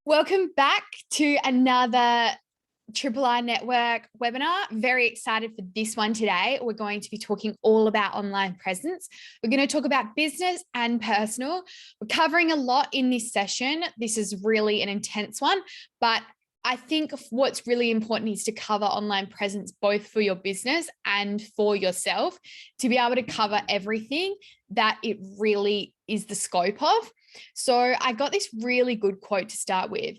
Welcome back to another Triple I Network webinar. Very excited for this one today. We're going to be talking all about online presence. We're going to talk about business and personal. We're covering a lot in this session. This is really an intense one, but I think what's really important is to cover online presence both for your business and for yourself, to be able to cover everything that it really is the scope of. So I got this really good quote to start with.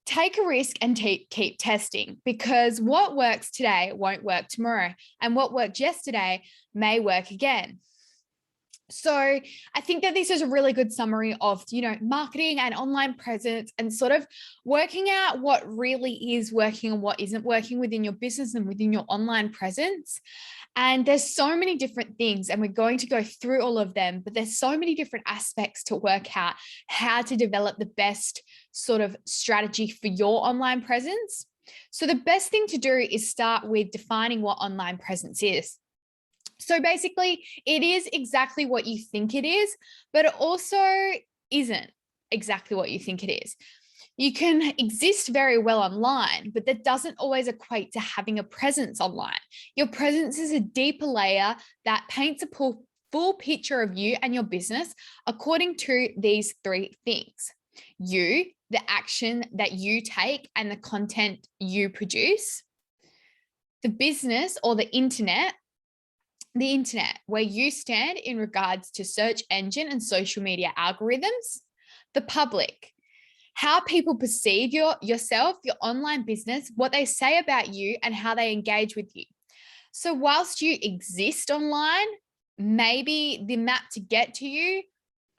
Take a risk and keep testing, because what works today won't work tomorrow, and what worked yesterday may work again. So I think that this is a really good summary of, marketing and online presence and sort of working out what really is working and what isn't working within your business and within your online presence. And there's so many different things, and we're going to go through all of them, but there's so many different aspects to work out how to develop the best sort of strategy for your online presence. So the best thing to do is start with defining what online presence is. So basically, it is exactly what you think it is, but it also isn't exactly what you think it is. You can exist very well online, but that doesn't always equate to having a presence online. Your presence is a deeper layer that paints a full picture of you and your business according to these three things: you, the action that you take, and the content you produce; the business or the internet, where you stand in regards to search engine and social media algorithms; the public, how people perceive yourself, your online business, what they say about you, and how they engage with you. So whilst you exist online, maybe the map to get to you,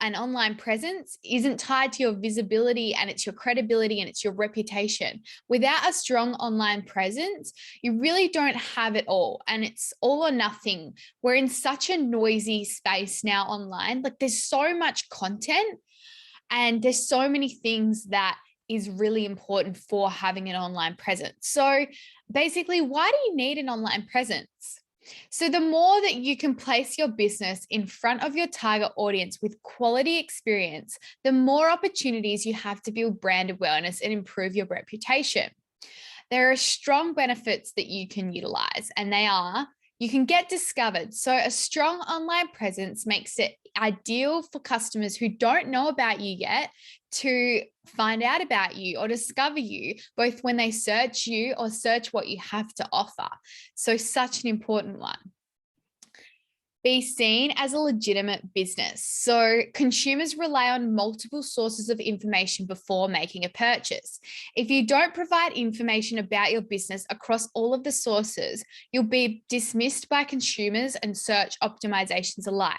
an online presence, isn't tied to your visibility, and it's your credibility and it's your reputation. Without a strong online presence, you really don't have it all, and it's all or nothing. We're in such a noisy space now online. Like, there's so much content and there's so many things that is really important for having an online presence. So basically, why do you need an online presence? So the more that you can place your business in front of your target audience with quality experience, the more opportunities you have to build brand awareness and improve your reputation. There are strong benefits that you can utilize, and they are: you can get discovered. So a strong online presence makes it ideal for customers who don't know about you yet to find out about you or discover you, both when they search you or search what you have to offer. So such an important one. Be seen as a legitimate business. So consumers rely on multiple sources of information before making a purchase. If you don't provide information about your business across all of the sources, you'll be dismissed by consumers and search optimizations alike.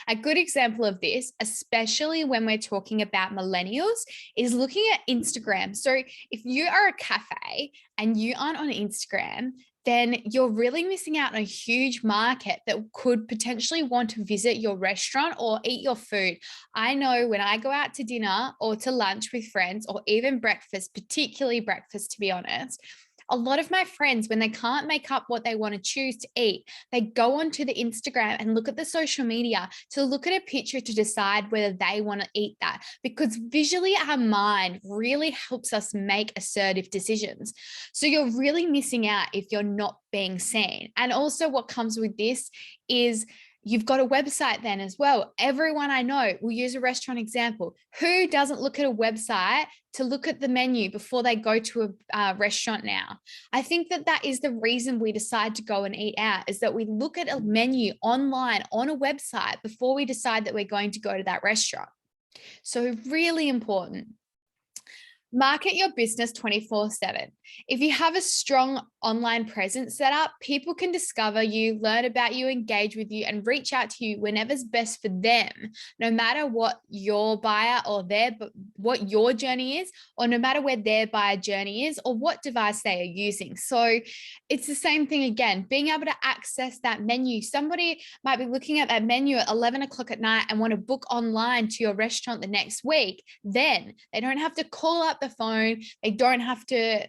A good example of this, especially when we're talking about millennials, is looking at Instagram. So if you are a cafe and you aren't on Instagram, then you're really missing out on a huge market that could potentially want to visit your restaurant or eat your food. I know when I go out to dinner or to lunch with friends, or even breakfast, particularly breakfast, to be honest, a lot of my friends, when they can't make up what they want to choose to eat, they go onto the Instagram and look at the social media to look at a picture to decide whether they want to eat that, because visually our mind really helps us make assertive decisions. So you're really missing out if you're not being seen. And also what comes with this is you've got a website then as well. Everyone I know, will use a restaurant example. Who doesn't look at a website to look at the menu before they go to a restaurant now? I think that is the reason we decide to go and eat out, is that we look at a menu online on a website before we decide that we're going to go to that restaurant. So really important. Market your business 24/7. If you have a strong online presence set up, people can discover you, learn about you, engage with you, and reach out to you whenever's best for them, no matter what your buyer or what your journey is, or no matter where their buyer journey is, or what device they are using. So it's the same thing again, being able to access that menu. Somebody might be looking at that menu at 11 o'clock at night and want to book online to your restaurant the next week. Then they don't have to call up the phone. They don't have to,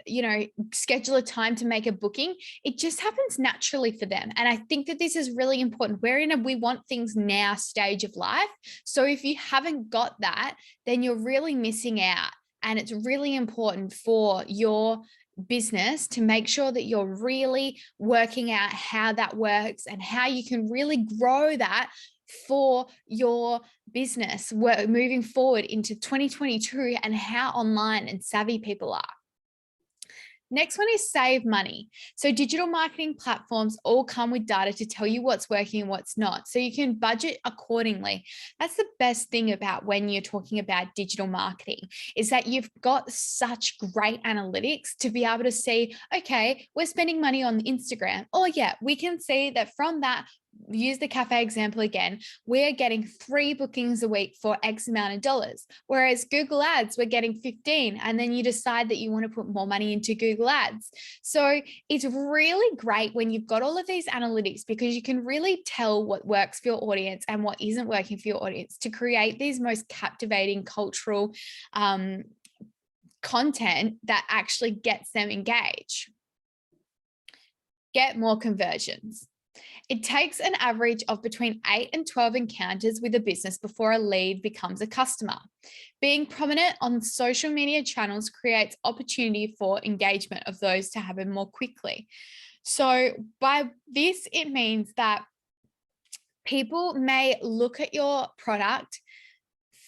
schedule a time to make a booking. It just happens naturally for them. And I think that this is really important. We're in a we want things now stage of life. So if you haven't got that, then you're really missing out. And it's really important for your business to make sure that you're really working out how that works and how you can really grow that for your business moving forward into 2022 and how online and savvy people are. Next one is save money. So digital marketing platforms all come with data to tell you what's working and what's not. So you can budget accordingly. That's the best thing about when you're talking about digital marketing, is that you've got such great analytics to be able to see, okay, we're spending money on Instagram. Oh yeah, we can see that from that, use the cafe example again, we're getting 3 bookings a week for X amount of dollars. Whereas Google Ads, we're getting 15, and then you decide that you want to put more money into Google Ads. So it's really great when you've got all of these analytics, because you can really tell what works for your audience and what isn't working for your audience to create these most captivating cultural content that actually gets them engaged. Get more conversions. It takes an average of between 8 and 12 encounters with a business before a lead becomes a customer. Being prominent on social media channels creates opportunity for engagement of those to happen more quickly. So by this, it means that people may look at your product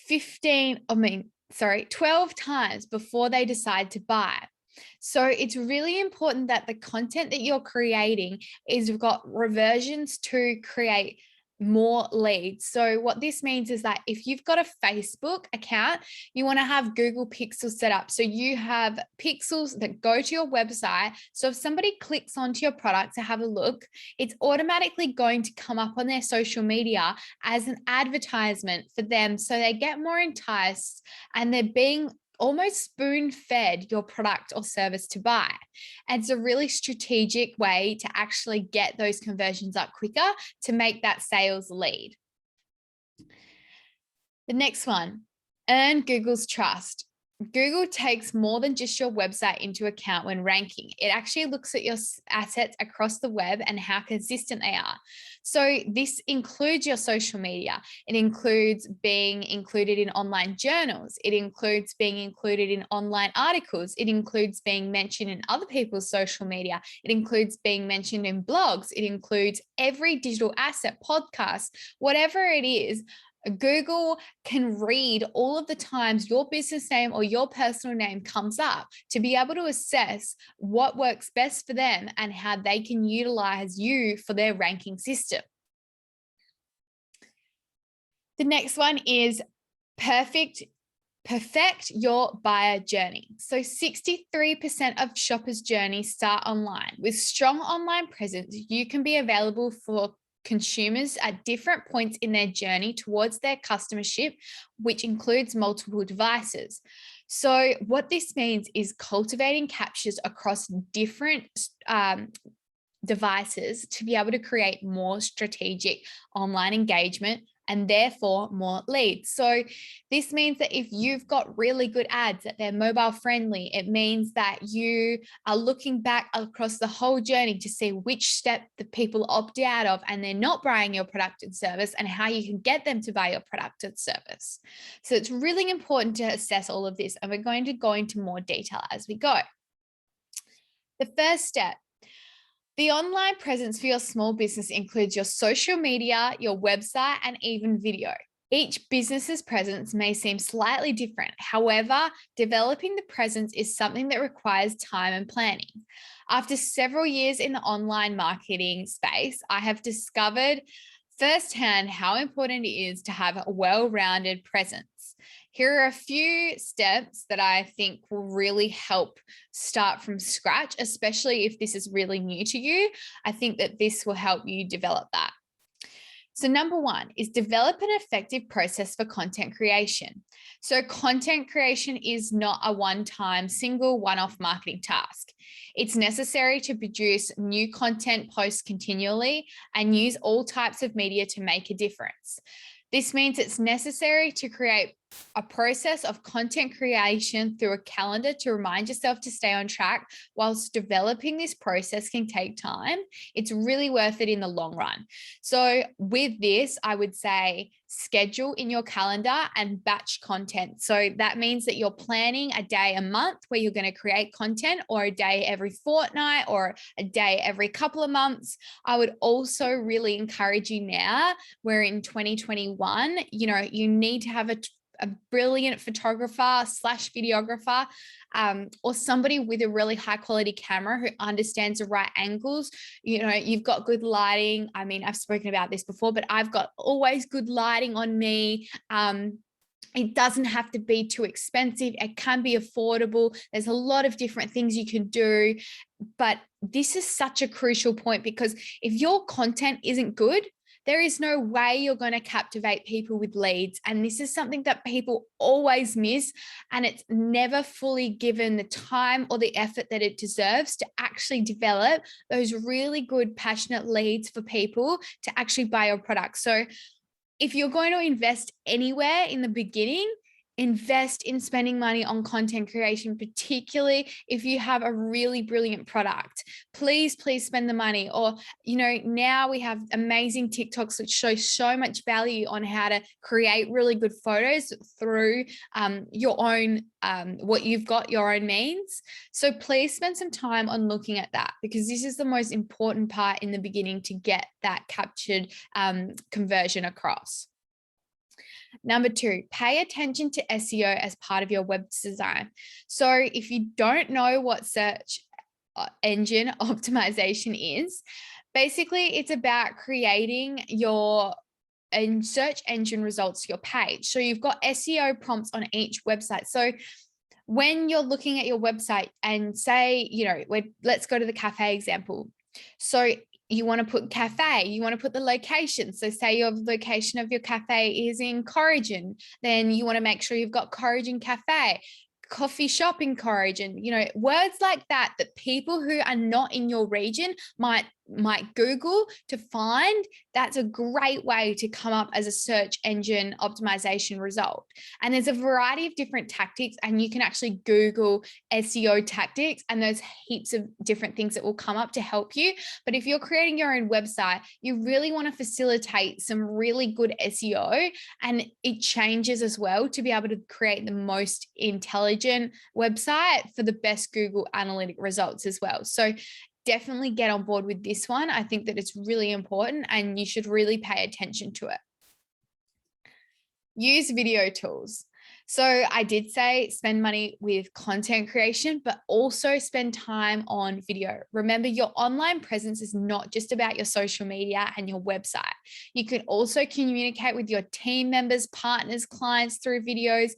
12 times before they decide to buy. So it's really important that the content that you're creating is got reversions to create more leads. So what this means is that if you've got a Facebook account, you want to have Google Pixels set up. So you have pixels that go to your website. So if somebody clicks onto your product to have a look, it's automatically going to come up on their social media as an advertisement for them. So they get more enticed and they're being almost spoon-fed your product or service to buy. And it's a really strategic way to actually get those conversions up quicker to make that sales lead. The next one, earn Google's trust. Google takes more than just your website into account when ranking. It actually looks at your assets across the web and how consistent they are. So this includes your social media. It includes being included in online journals. It includes being included in online articles. It includes being mentioned in other people's social media. It includes being mentioned in blogs. It includes every digital asset, podcast, whatever it is. Google can read all of the times your business name or your personal name comes up to be able to assess what works best for them and how they can utilize you for their ranking system. The next one is perfect your buyer journey. So 63% of shoppers' journeys start online. With strong online presence, you can be available for consumers at different points in their journey towards their customership, which includes multiple devices. So what this means is cultivating captures across different devices to be able to create more strategic online engagement and therefore more leads. So this means that if you've got really good ads, that they're mobile friendly, it means that you are looking back across the whole journey to see which step the people opt out of and they're not buying your product and service, and how you can get them to buy your product and service. So it's really important to assess all of this, and we're going to go into more detail as we go. The first step, the online presence for your small business includes your social media, your website, and even video. Each business's presence may seem slightly different. However, developing the presence is something that requires time and planning. After several years in the online marketing space, I have discovered firsthand how important it is to have a well-rounded presence. Here are a few steps that I think will really help start from scratch, especially if this is really new to you. I think that this will help you develop that. So number one is develop an effective process for content creation. So content creation is not a one-time single one-off marketing task. It's necessary to produce new content posts continually and use all types of media to make a difference. This means it's necessary to create a process of content creation through a calendar to remind yourself to stay on track whilst developing this process can take time. It's really worth it in the long run. So with this, I would say schedule in your calendar and batch content. So that means that you're planning a day a month where you're going to create content, or a day every fortnight, or a day every couple of months. I would also really encourage you, now we're in 2021, you need to have a brilliant photographer slash videographer, or somebody with a really high quality camera who understands the right angles. You've got good lighting. I mean, I've spoken about this before, but I've got always good lighting on me. It doesn't have to be too expensive. It can be affordable. There's a lot of different things you can do, but this is such a crucial point, because if your content isn't good, there is no way you're going to captivate people with leads. And this is something that people always miss. And it's never fully given the time or the effort that it deserves to actually develop those really good, passionate leads for people to actually buy your product. So if you're going to invest anywhere in the beginning, invest in spending money on content creation, particularly if you have a really brilliant product. Please spend the money. Or, now we have amazing TikToks that show so much value on how to create really good photos through your own, what you've got, your own means. So please spend some time on looking at that, because this is the most important part in the beginning to get that captured conversion across. Number 2, pay attention to SEO as part of your web design. So if you don't know what search engine optimization is, basically it's about creating your search engine results to your page. So you've got SEO prompts on each website. So when you're looking at your website and say, let's go to the cafe example. So you want to put cafe, you want to put the location. So say your location of your cafe is in Corrigan, then you want to make sure you've got Corrigan Cafe, coffee shop in Corrigan, words like that people who are not in your region might Google to find. That's a great way to come up as a search engine optimization result. And there's a variety of different tactics, and you can actually Google SEO tactics, and there's heaps of different things that will come up to help you. But if you're creating your own website, you really want to facilitate some really good SEO, and it changes as well to be able to create the most intelligent website for the best Google analytic results as well. So definitely get on board with this one. I think that it's really important, and you should really pay attention to it. Use video tools. So I did say spend money with content creation, but also spend time on video. Remember, your online presence is not just about your social media and your website. You can also communicate with your team members, partners, clients through videos.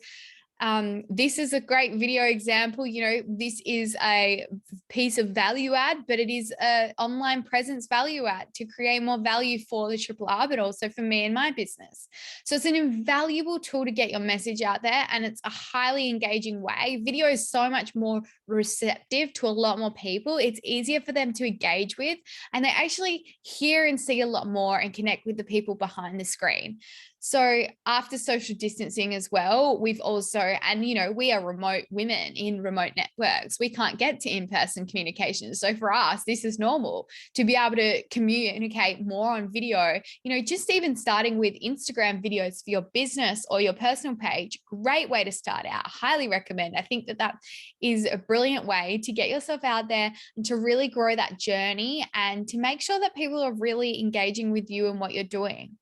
This is a great video example. This is a piece of value add, but it is an online presence value add to create more value for the Triple R, but also for me and my business. So it's an invaluable tool to get your message out there, and it's a highly engaging way. Video is so much more receptive to a lot more people. It's easier for them to engage with, and they actually hear and see a lot more and connect with the people behind the screen. So after social distancing as well, we've also, and we are remote women in remote networks. We can't get to in-person communication. So for us, this is normal to be able to communicate more on video, just even starting with Instagram videos for your business or your personal page. Great way to start out. Highly recommend. I think that is a brilliant way to get yourself out there and to really grow that journey, and to make sure that people are really engaging with you and what you're doing.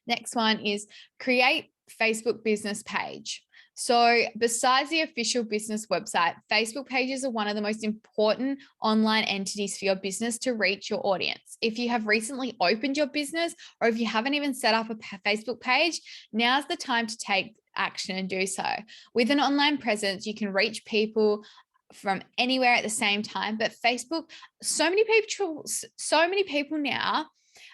Next one is create Facebook business page. So besides the official business website, Facebook pages are one of the most important online entities for your business to reach your audience. If you have recently opened your business, or if you haven't even set up a Facebook page, now's the time to take action and do so. With an online presence, you can reach people from anywhere at the same time. But Facebook, so many people now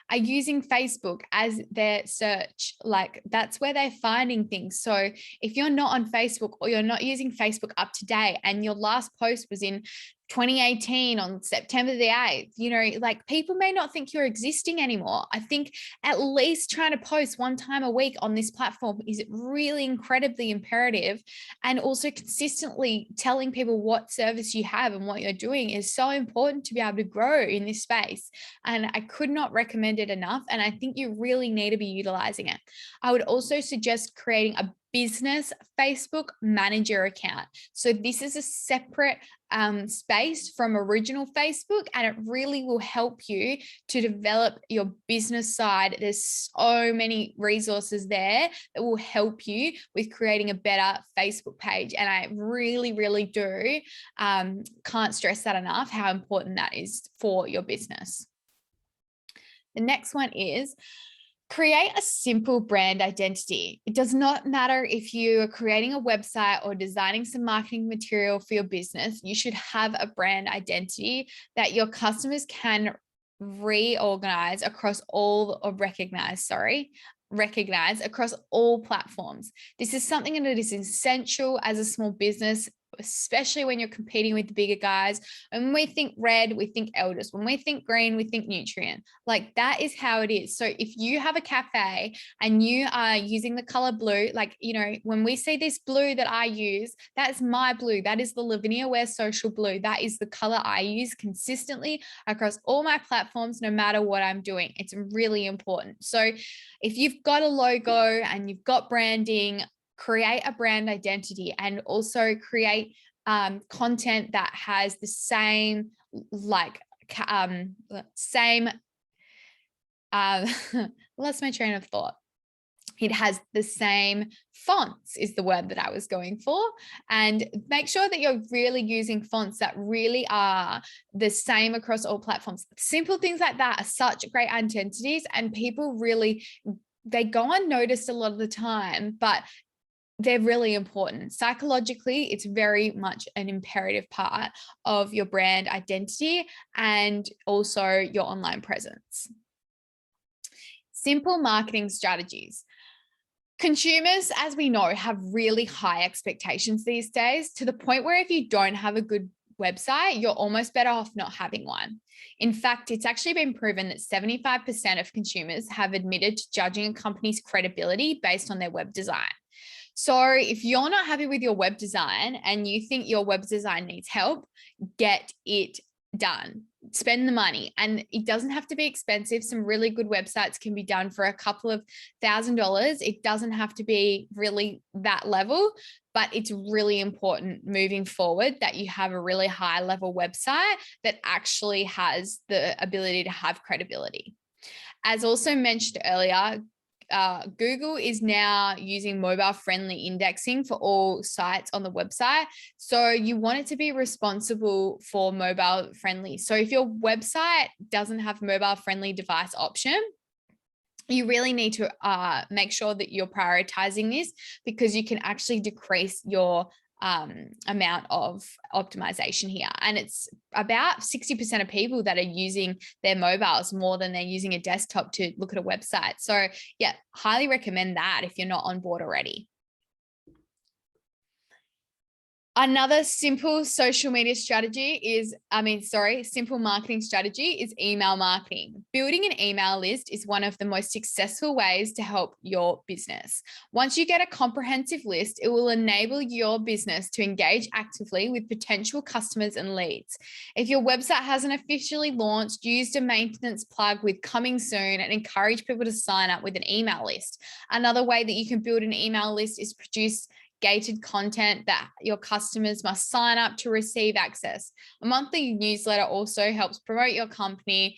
are using Facebook as their search. Like, that's where they're finding things. So if you're not on Facebook, or you're not using Facebook up to date, and your last post was in 2018 on September the 8th, you know, like people may not think you're existing anymore. I think at least trying to post one time a week on this platform is really incredibly imperative. And also consistently telling people what service you have and what you're doing is so important to be able to grow in this space. And I could not recommend it enough. And I think you really need to be utilizing it. I would also suggest creating a business Facebook manager account. So this is a separate space from original Facebook, and it really will help you to develop your business side. There's so many resources there that will help you with creating a better Facebook page. And I really, really do can't stress that enough, how important that is for your business. The next one is create a simple brand identity. It does not matter if you are creating a website or designing some marketing material for your business. You should have a brand identity that your customers can recognize across all all platforms. This is something that is essential as a small business, especially when you're competing with the bigger guys. And when we think red, we think elders. When we think green, we think nutrient. Like that is how it is. So if you have a cafe and you are using the color blue, like, you know, when we see this blue that I use, that's my blue. That is the Lavinia Wear Social blue. That is the color I use consistently across all my platforms, no matter what I'm doing. It's really important. So if you've got a logo and you've got branding, create a brand identity, and also create content that has the same lost my train of thought. It has the same fonts is the word that I was going for. And make sure that you're really using fonts that really are the same across all platforms. Simple things like that are such great identities, and people really, they go unnoticed a lot of the time, but they're really important. Psychologically, it's very much an imperative part of your brand identity and also your online presence. Simple marketing strategies. Consumers, as we know, have really high expectations these days, to the point where if you don't have a good website, you're almost better off not having one. In fact, it's actually been proven that 75% of consumers have admitted to judging a company's credibility based on their web design. So if you're not happy with your web design and you think your web design needs help, get it done. Spend the money, and it doesn't have to be expensive. Some really good websites can be done for a couple of $1,000s. It doesn't have to be really that level, but it's really important moving forward that you have a really high level website that actually has the ability to have credibility. As also mentioned earlier, Google is now using mobile friendly indexing for all sites on the website. So you want it to be responsible for mobile friendly. So if your website doesn't have mobile friendly device option, you really need to make sure that you're prioritizing this, because you can actually decrease your amount of optimization here. And it's about 60% of people that are using their mobiles more than they're using a desktop to look at a website. So yeah, highly recommend that if you're not on board already. Another simple social media strategy is, simple marketing strategy is email marketing. Building an email list is one of the most successful ways to help your business. Once you get a comprehensive list, it will enable your business to engage actively with potential customers and leads. If your website hasn't officially launched, use a maintenance plug with coming soon and encourage people to sign up with an email list. Another way that you can build an email list is produce gated content that your customers must sign up to receive access. A monthly newsletter also helps promote your company,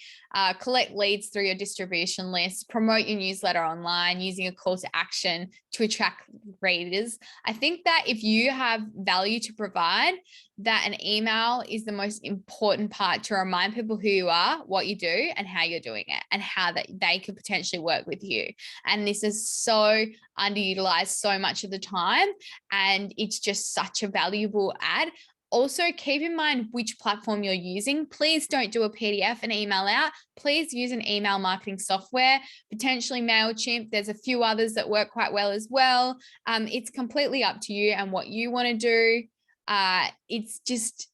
collect leads through your distribution list, promote your newsletter online using a call to action to attract readers. I think that if you have value to provide, that an email is the most important part to remind people who you are, what you do, and how you're doing it, and how that they could potentially work with you. And this is so underutilized so much of the time, and it's just such a valuable ad. Also, keep in mind which platform you're using. Please don't do a PDF and email out. Please use an email marketing software, potentially MailChimp. There's a few others that work quite well as well. It's completely up to you and what you want to do. It's just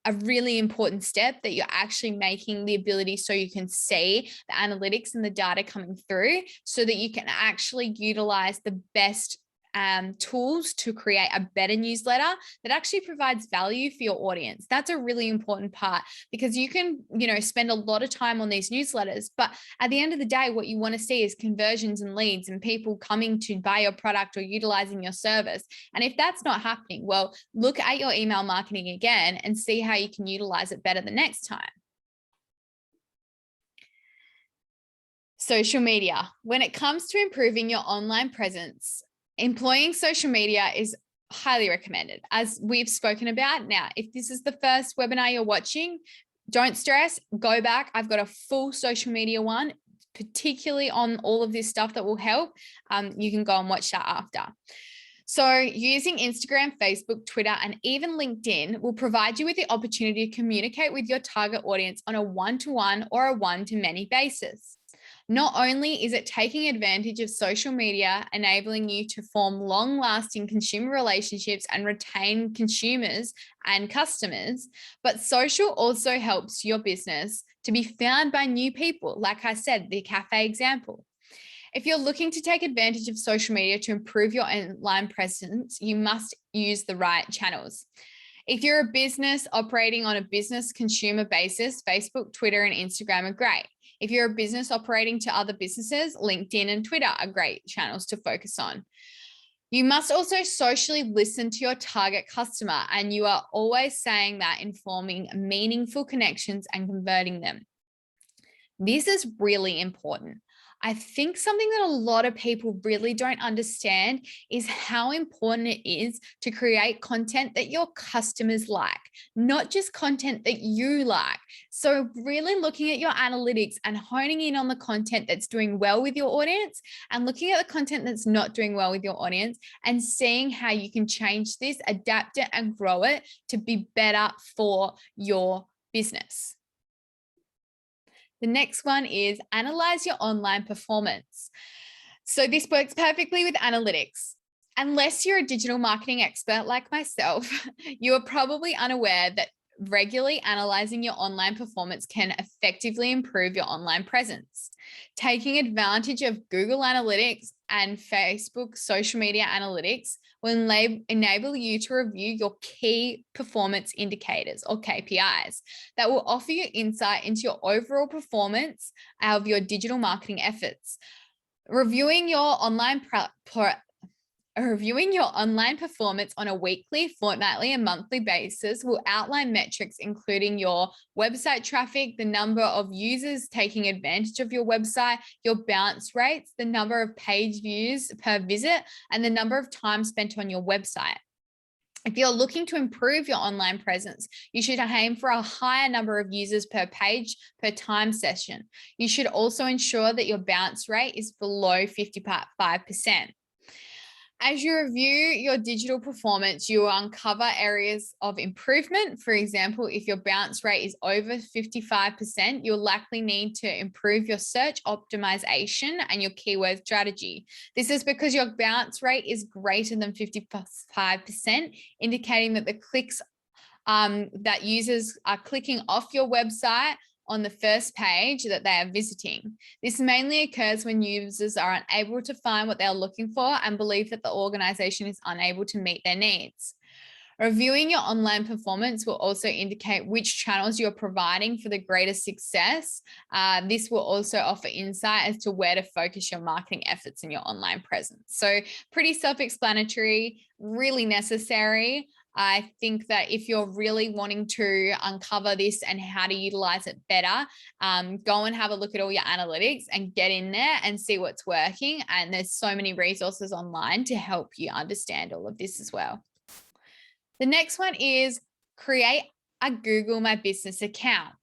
a really important step that you're actually making the ability so you can see the analytics and the data coming through so that you can actually utilize the best tools to create a better newsletter that actually provides value for your audience. That's a really important part, because you can, spend a lot of time on these newsletters, but at the end of the day, what you want to see is conversions and leads and people coming to buy your product or utilizing your service. And if that's not happening, well, look at your email marketing again and see how you can utilize it better the next time. Social media. When it comes to improving your online presence, employing social media is highly recommended, as we've spoken about. Now, if this is the first webinar you're watching, don't stress, go back. I've got a full social media one, particularly on all of this stuff that will help. You can go and watch that after. So using Instagram, Facebook, Twitter, and even LinkedIn will provide you with the opportunity to communicate with your target audience on a one-to-one or a one-to-many basis. Not only is it taking advantage of social media, enabling you to form long-lasting consumer relationships and retain consumers and customers, but social also helps your business to be found by new people. Like I said, the cafe example. If you're looking to take advantage of social media to improve your online presence, you must use the right channels. If you're a business operating on a business consumer basis, Facebook, Twitter, and Instagram are great. If you're a business operating to other businesses, LinkedIn and Twitter are great channels to focus on. You must also socially listen to your target customer, and you are always saying that in forming meaningful connections and converting them. This is really important. I think something that a lot of people really don't understand is how important it is to create content that your customers like, not just content that you like. So really looking at your analytics and honing in on the content that's doing well with your audience and looking at the content that's not doing well with your audience and seeing how you can change this, adapt it, and grow it to be better for your business. The next one is analyze your online performance. So this works perfectly with analytics. Unless you're a digital marketing expert like myself, you are probably unaware that regularly analyzing your online performance can effectively improve your online presence. Taking advantage of Google Analytics and Facebook social media analytics will enable you to review your key performance indicators or KPIs that will offer you insight into your overall performance of your digital marketing efforts. Reviewing your online performance on a weekly, fortnightly, and monthly basis will outline metrics including your website traffic, the number of users taking advantage of your website, your bounce rates, the number of page views per visit, and the number of time spent on your website. If you're looking to improve your online presence, you should aim for a higher number of users per page per time session. You should also ensure that your bounce rate is below 55%. As you review your digital performance, you will uncover areas of improvement. For example, if your bounce rate is over 55%, you'll likely need to improve your search optimization and your keyword strategy. This is because your bounce rate is greater than 55%, indicating that the clicks that users are clicking off your website on the first page that they are visiting. This mainly occurs when users are unable to find what they're looking for and believe that the organization is unable to meet their needs. Reviewing your online performance will also indicate which channels you're providing for the greatest success. This will also offer insight as to where to focus your marketing efforts in your online presence. So pretty self-explanatory, really necessary. I think that if you're really wanting to uncover this and how to utilize it better, go and have a look at all your analytics and get in there and see what's working. And there's so many resources online to help you understand all of this as well. The next one is create a Google My Business account.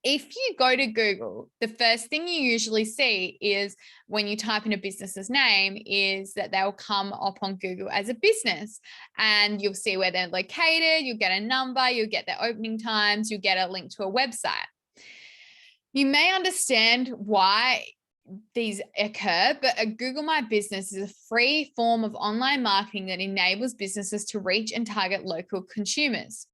If you go to Google, the first thing you usually see is when you type in a business's name is that they'll come up on Google as a business, and you'll see where they're located. You'll get a number, you'll get their opening times, you'll get a link to a website. You may understand why these occur, but a Google My Business is a free form of online marketing that enables businesses to reach and target local consumers.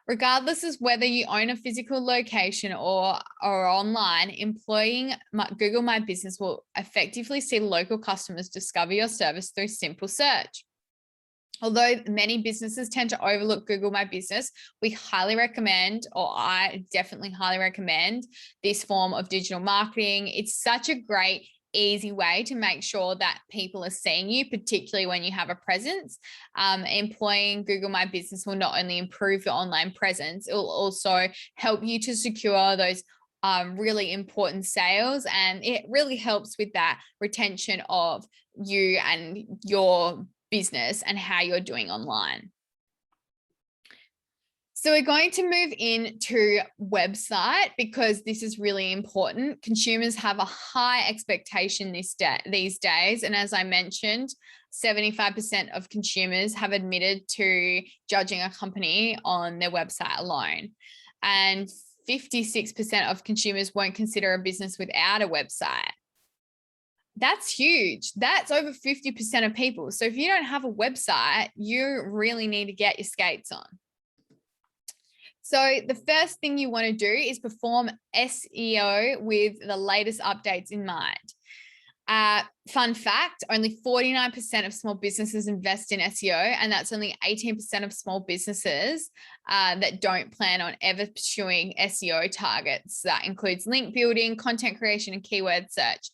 Regardless of whether you own a physical location or online, employing Google My Business will effectively see local customers discover your service through simple search. Although many businesses tend to overlook Google My Business, we highly recommend, or I definitely highly recommend, this form of digital marketing. It's such a great, easy way to make sure that people are seeing you, particularly when you have a presence. Employing Google My Business will not only improve your online presence, it will also help you to secure those really important sales, and it really helps with that retention of you and your business and how you're doing online. So we're going to move into website because this is really important. Consumers have a high expectation these days. And as I mentioned, 75% of consumers have admitted to judging a company on their website alone. And 56% of consumers won't consider a business without a website. That's huge. That's over 50% of people. So if you don't have a website, you really need to get your skates on. So the first thing you want to do is perform SEO with the latest updates in mind. Fun fact, only 49% of small businesses invest in SEO, and that's only 18% of small businesses that don't plan on ever pursuing SEO targets. That includes link building, content creation, and keyword search.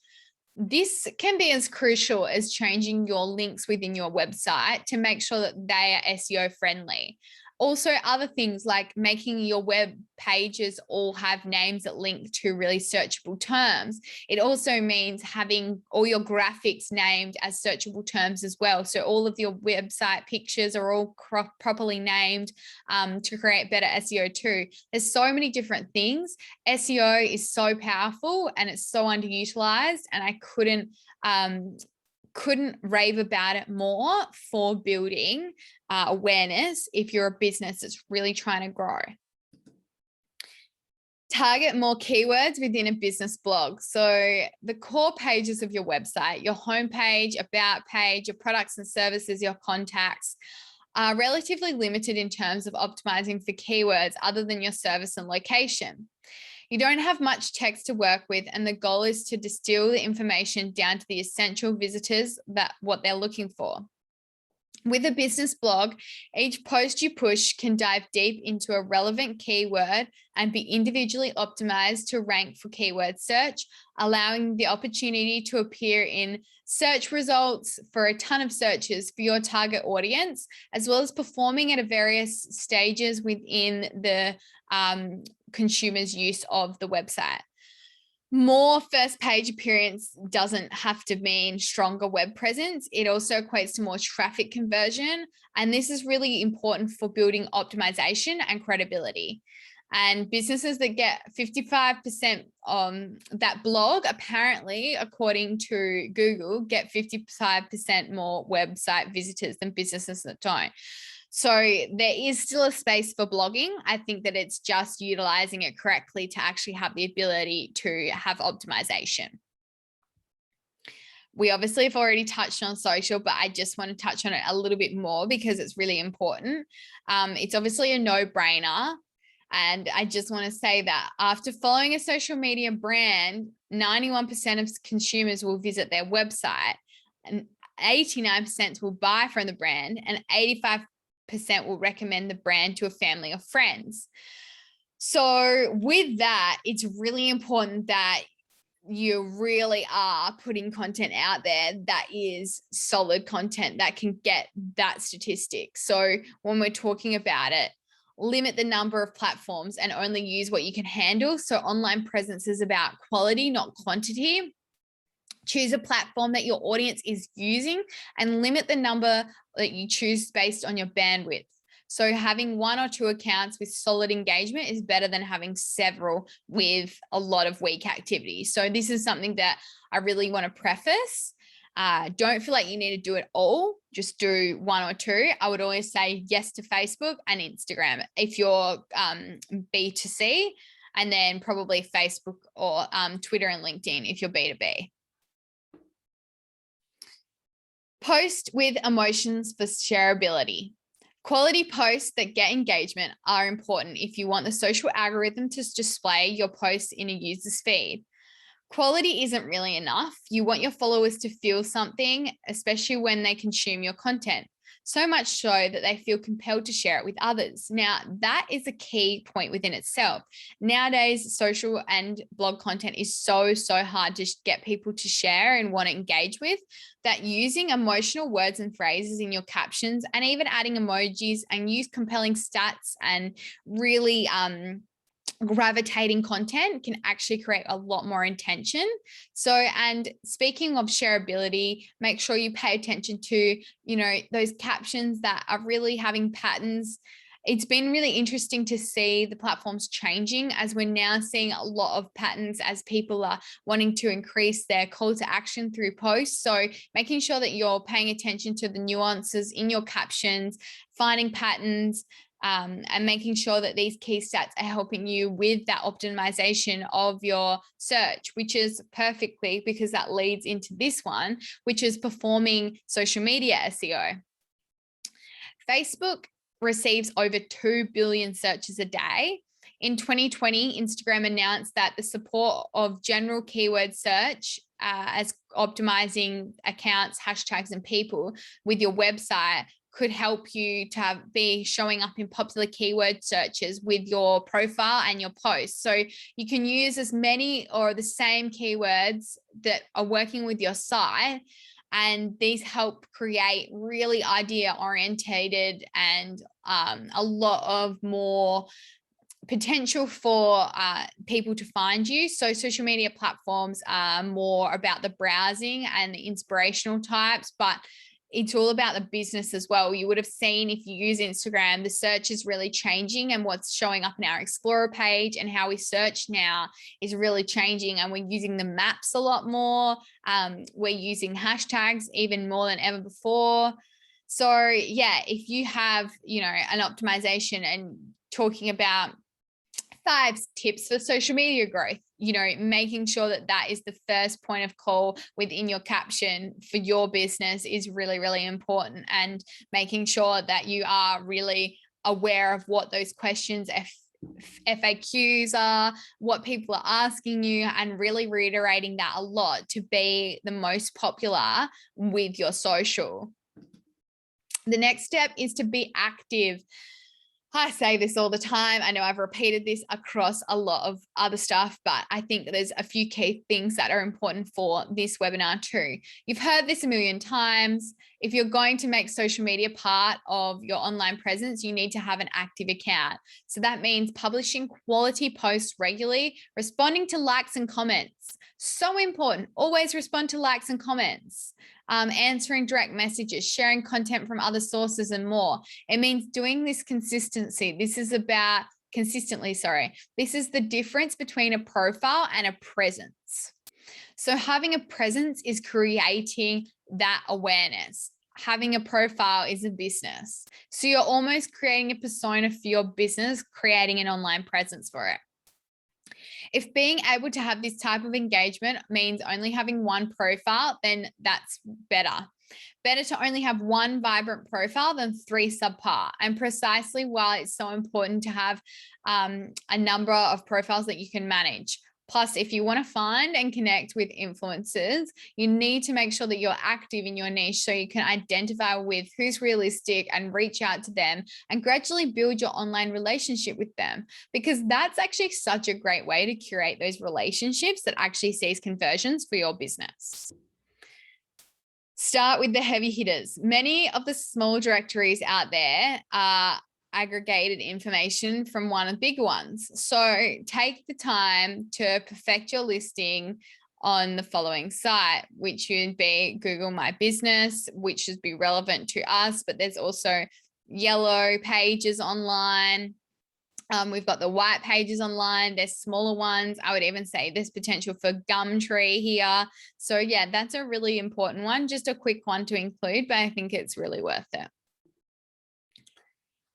This can be as crucial as changing your links within your website to make sure that they are SEO friendly. Also, other things like making your web pages all have names that link to really searchable terms. It also means having all your graphics named as searchable terms as well. So all of your website pictures are all properly named to create better SEO too. There's so many different things. SEO is so powerful and it's so underutilized, and I couldn't rave about it more for building awareness if you're a business that's really trying to grow. Target more keywords within a business blog. So the core pages of your website, your homepage, about page, your products and services, your contacts, are relatively limited in terms of optimizing for keywords other than your service and location. You don't have much text to work with, and the goal is to distill the information down to the essential visitors that what they're looking for. With a business blog, each post you push can dive deep into a relevant keyword and be individually optimized to rank for keyword search, allowing the opportunity to appear in search results for a ton of searches for your target audience, as well as performing at various stages within the consumer's use of the website. More first page appearance doesn't have to mean stronger web presence. It also equates to more traffic conversion. And this is really important for building optimization and credibility. And businesses that get 55% on that blog, apparently, according to Google, get 55% more website visitors than businesses that don't. So there is still a space for blogging. I think that it's just utilizing it correctly to actually have the ability to have optimization. We obviously have already touched on social, but I just want to touch on it a little bit more because it's really important. It's obviously a no-brainer. And I just want to say that after following a social media brand, 91% of consumers will visit their website, and 89% will buy from the brand, and 85% will recommend the brand to a family or friends. So with that, it's really important that you really are putting content out there that is solid content that can get that statistic. So when we're talking about it, limit the number of platforms and only use what you can handle. So online presence is about quality, not quantity. Choose a platform that your audience is using and limit the number that you choose based on your bandwidth. So having one or two accounts with solid engagement is better than having several with a lot of weak activity. So this is something that I really want to preface. Don't feel like you need to do it all. Just do one or two. I would always say yes to Facebook and Instagram if you're B2C, and then probably Facebook or Twitter and LinkedIn if you're B2B. Post with emotions for shareability. Quality posts that get engagement are important if you want the social algorithm to display your posts in a user's feed. Quality isn't really enough. You want your followers to feel something, especially when they consume your content. So much so that they feel compelled to share it with others. Now, that is a key point within itself. Nowadays, social and blog content is so hard to get people to share and want to engage with, that using emotional words and phrases in your captions and even adding emojis and use compelling stats and really gravitating content can actually create a lot more intention. So, and speaking of shareability, make sure you pay attention to, those captions that are really having patterns. It's been really interesting to see the platforms changing, as we're now seeing a lot of patterns as people are wanting to increase their call to action through posts. So making sure that you're paying attention to the nuances in your captions, finding patterns, and making sure that these key stats are helping you with that optimization of your search, which is perfectly, because that leads into this one, which is performing social media SEO. Facebook receives over 2 billion searches a day. In 2020, Instagram announced that the support of general keyword search as optimizing accounts, hashtags, and people with your website could help you to be showing up in popular keyword searches with your profile and your posts. So you can use as many or the same keywords that are working with your site, and these help create really idea orientated and a lot of more potential for people to find you. So social media platforms are more about the browsing and the inspirational types, but it's all about the business as well. You would have seen, if you use Instagram, the search is really changing, and what's showing up in our Explorer page and how we search now is really changing. And we're using the maps a lot more. We're using hashtags even more than ever before. So yeah, if you have, an optimization and talking about 5 tips for social media growth, making sure that that is the first point of call within your caption for your business is really, really important, and making sure that you are really aware of what those questions, FAQs are, what people are asking you, and really reiterating that a lot to be the most popular with your social. The next step is to be active. I say this all the time. I know I've repeated this across a lot of other stuff, but I think there's a few key things that are important for this webinar too. You've heard this a million times. If you're going to make social media part of your online presence, you need to have an active account. So that means publishing quality posts regularly, responding to likes and comments. So important. Always respond to likes and comments. Answering direct messages, sharing content from other sources, and more. It means doing this consistently. This is the difference between a profile and a presence. So having a presence is creating that awareness. Having a profile is a business. So you're almost creating a persona for your business, creating an online presence for it. If being able to have this type of engagement means only having one profile, then that's better. Better to only have one vibrant profile than 3 subpar. And precisely why it's so important to have a number of profiles that you can manage. Plus, if you want to find and connect with influencers, you need to make sure that you're active in your niche so you can identify with who's realistic and reach out to them and gradually build your online relationship with them, because that's actually such a great way to curate those relationships that actually sees conversions for your business. Start with the heavy hitters. Many of the small directories out there are aggregated information from one of the big ones. So take the time to perfect your listing on the following site, which would be Google My Business, which should be relevant to us, but there's also yellow pages online. We've got the white pages online. There's smaller ones. I would even say there's potential for Gumtree here. So yeah, that's a really important one. Just a quick one to include, but I think it's really worth it.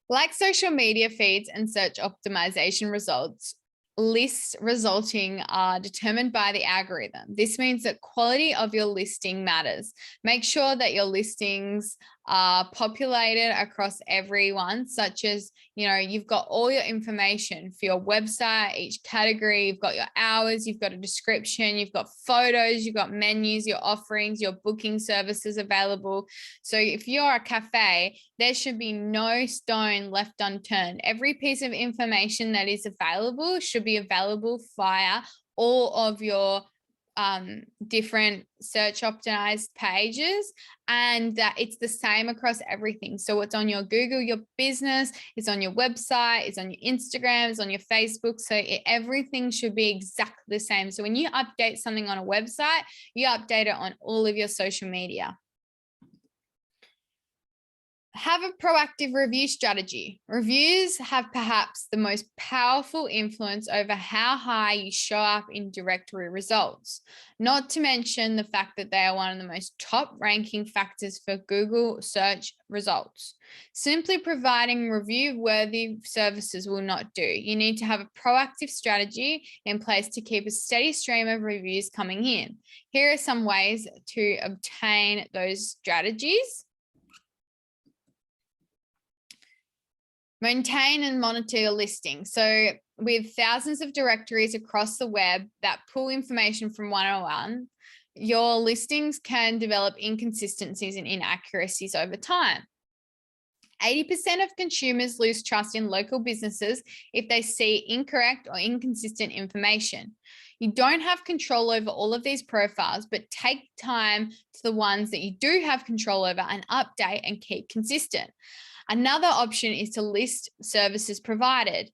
Like social media feeds and search optimization results, lists resulting are determined by the algorithm. This means that quality of your listing matters. Make sure that your listings are populated across everyone, such as, you've got all your information for your website, each category, you've got your hours, you've got a description, you've got photos, you've got menus, your offerings, your booking services available. So if you're a cafe, there should be no stone left unturned. Every piece of information that is available should be available via all of your different search optimized pages, and that it's the same across everything. So it's on your Google, your business, it's on your website, it's on your Instagram, it's on your Facebook. So everything should be exactly the same. So when you update something on a website, you update it on all of your social media. Have a proactive review strategy. Reviews have perhaps the most powerful influence over how high you show up in directory results, not to mention the fact that they are one of the most top ranking factors for Google search results. Simply providing review-worthy services will not do. You need to have a proactive strategy in place to keep a steady stream of reviews coming in. Here are some ways to obtain those strategies. Maintain and monitor your listing. So with thousands of directories across the web that pull information from one-on-one, your listings can develop inconsistencies and inaccuracies over time. 80% of consumers lose trust in local businesses if they see incorrect or inconsistent information. You don't have control over all of these profiles, but take time to the ones that you do have control over and update and keep consistent. Another option is to list services provided.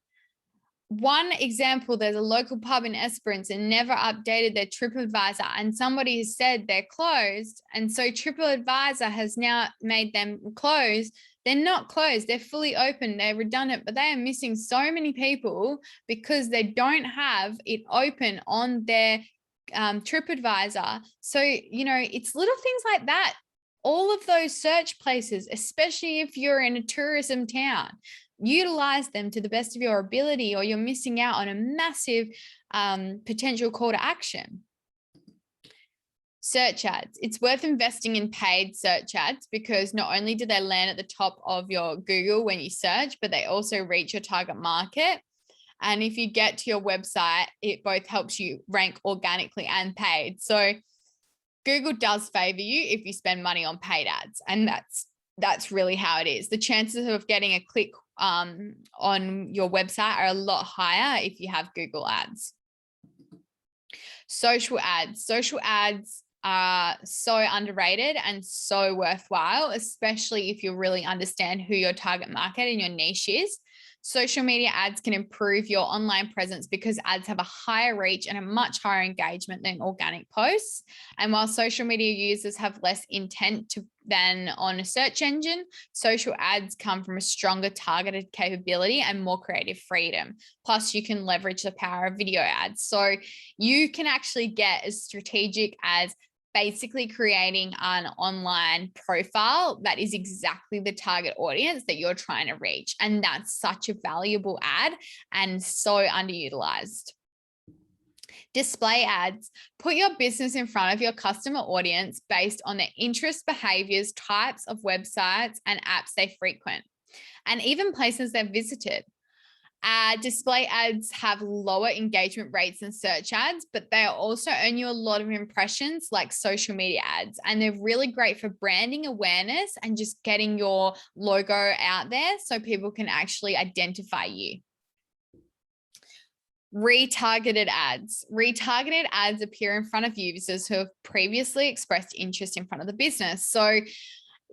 One example, there's a local pub in Esperance and never updated their TripAdvisor, and somebody has said they're closed. And so TripAdvisor has now made them closed. They're not closed, they're fully open, they're redundant, but they are missing so many people because they don't have it open on their TripAdvisor. So, it's little things like that. All of those search places, especially if you're in a tourism town, utilize them to the best of your ability, or you're missing out on a massive potential call to action. Search ads. It's worth investing in paid search ads because not only do they land at the top of your Google when you search, but they also reach your target market. And if you get to your website, it both helps you rank organically and paid. So Google does favor you if you spend money on paid ads, and that's really how it is. The chances of getting a click on your website are a lot higher if you have Google ads. Social ads. Social ads are so underrated and so worthwhile, especially if you really understand who your target market and your niche is. Social media ads can improve your online presence because ads have a higher reach and a much higher engagement than organic posts. And while social media users have less intent than on a search engine, social ads come from a stronger targeted capability and more creative freedom. Plus, you can leverage the power of video ads. So you can actually get as strategic as basically creating an online profile that is exactly the target audience that you're trying to reach. And that's such a valuable ad and so underutilized. Display ads. Put your business in front of your customer audience based on their interests, behaviors, types of websites and apps they frequent, and even places they've visited. Display ads have lower engagement rates than search ads, but they also earn you a lot of impressions like social media ads. And they're really great for branding awareness and just getting your logo out there so people can actually identify you. Retargeted ads. Retargeted ads appear in front of users who have previously expressed interest in front of the business. So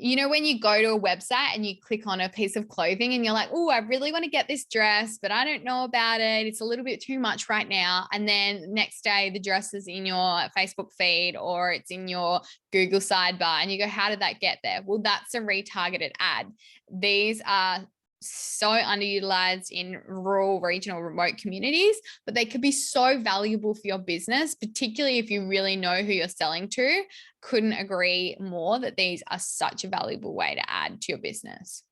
when you go to a website and you click on a piece of clothing and you're like, oh, I really want to get this dress, but I don't know about it. It's a little bit too much right now. And then next day, the dress is in your Facebook feed or it's in your Google sidebar. And you go, how did that get there? Well, that's a retargeted ad. These are so underutilized in rural, regional, remote communities, but they could be so valuable for your business, particularly if you really know who you're selling to. Couldn't agree more that these are such a valuable way to add to your business.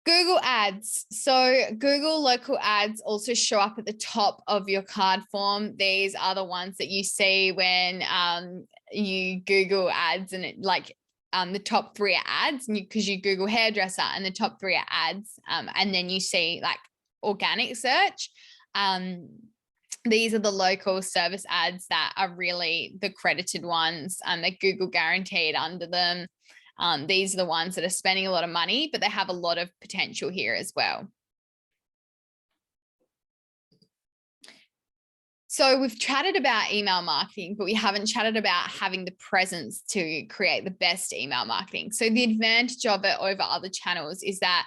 Google ads. So Google local ads also show up at the top of your card form. These are the ones that you see when you Google ads and it like the top 3 are ads, and because you Google hairdresser and the top 3 are ads, and then you see like organic search. These are the local service ads that are really the credited ones, that Google guaranteed under them. These are the ones that are spending a lot of money, but they have a lot of potential here as well. So we've chatted about email marketing, but we haven't chatted about having the presence to create the best email marketing. So the advantage of it over other channels is that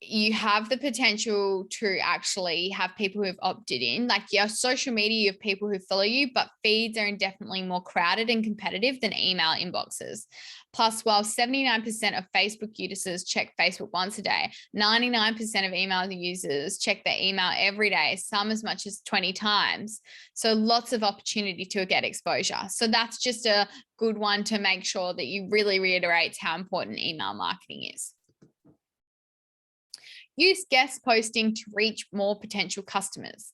you have the potential to actually have people who've opted in. Like your social media, you have people who follow you, but feeds are definitely more crowded and competitive than email inboxes. Plus, while 79% of Facebook users check Facebook once a day, 99% of email users check their email every day, some as much as 20 times. So lots of opportunity to get exposure. So that's just a good one to make sure that you really reiterate how important email marketing is. Use guest posting to reach more potential customers.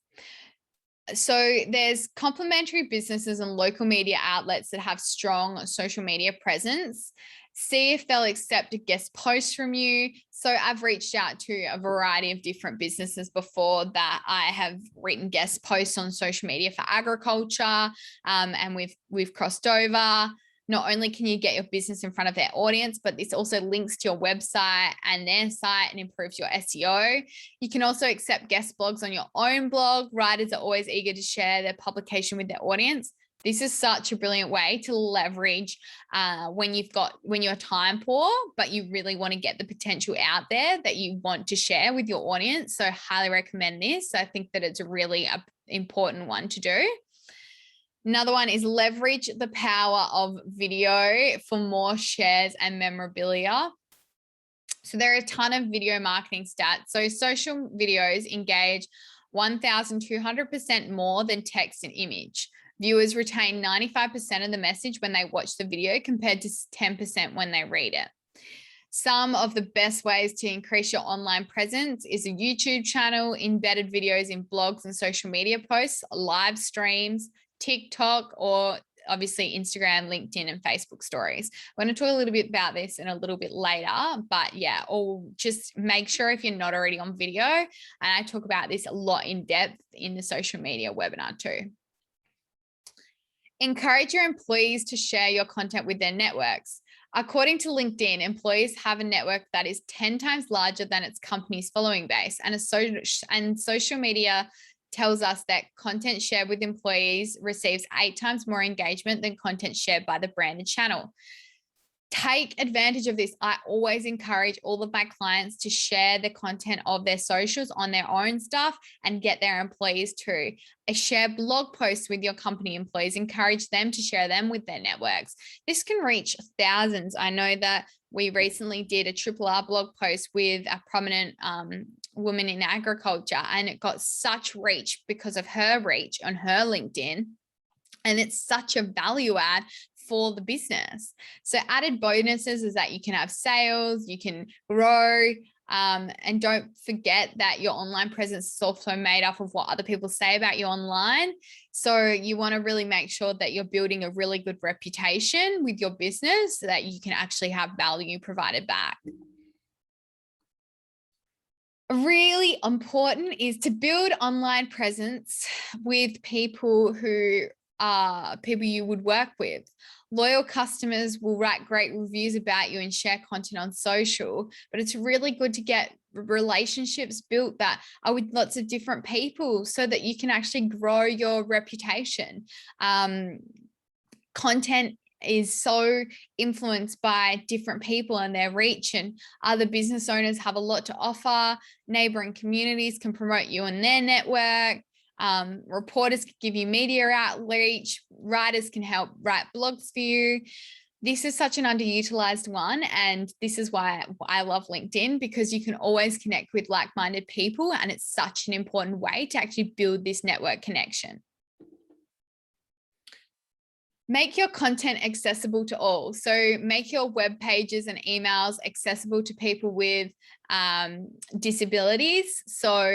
So there's complementary businesses and local media outlets that have strong social media presence. See if they'll accept a guest post from you. So I've reached out to a variety of different businesses before that I have written guest posts on social media for agriculture, and we've crossed over. Not only can you get your business in front of their audience, but this also links to your website and their site and improves your SEO. You can also accept guest blogs on your own blog. Writers are always eager to share their publication with their audience. This is such a brilliant way to leverage when you're time poor, but you really want to get the potential out there that you want to share with your audience. So highly recommend this. I think that it's a really important one to do. Another one is leverage the power of video for more shares and memorabilia. So there are a ton of video marketing stats. So social videos engage 1,200% more than text and image. Viewers retain 95% of the message when they watch the video compared to 10% when they read it. Some of the best ways to increase your online presence is a YouTube channel, embedded videos in blogs and social media posts, live streams, TikTok, or obviously Instagram, LinkedIn, and Facebook stories. I'm going to talk a little bit about this in a little bit later, but yeah, or just make sure if you're not already on video, and I talk about this a lot in depth in the social media webinar too. Encourage your employees to share your content with their networks. According to LinkedIn, employees have a network that is 10 times larger than its company's following base, and social media tells us that content shared with employees receives 8 times more engagement than content shared by the branded channel. Take advantage of this. I always encourage all of my clients to share the content of their socials on their own stuff and get their employees to share blog posts with your company employees. Encourage them to share them with their networks. This can reach thousands. I know that we recently did a RRR blog post with a prominent woman in agriculture, and it got such reach because of her reach on her LinkedIn. And it's such a value add for the business. So added bonuses is that you can have sales, you can grow, and don't forget that your online presence is also made up of what other people say about you online. So you want to really make sure that you're building a really good reputation with your business so that you can actually have value provided back. Really important is to build online presence with people who are people you would work with. Loyal customers will write great reviews about you and share content on social, but it's really good to get relationships built that are with lots of different people so that you can actually grow your reputation. Content is so influenced by different people and their reach, and other business owners have a lot to offer. Neighboring communities can promote you in their network. Reporters can give you media outreach. Writers can help write blogs for you. This is such an underutilized one, and this is why I love LinkedIn, because you can always connect with like-minded people, and it's such an important way to actually build this network connection. Make your content accessible to all. So make your web pages and emails accessible to people with disabilities. So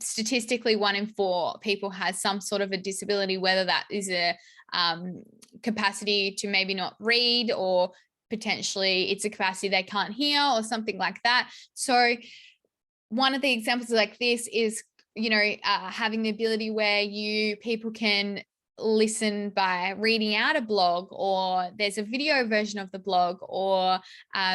statistically 1 in 4 people has some sort of a disability, whether that is a capacity to maybe not read, or potentially it's a capacity they can't hear or something like that. So one of the examples like this is, having the ability where people can listen by reading out a blog, or there's a video version of the blog, or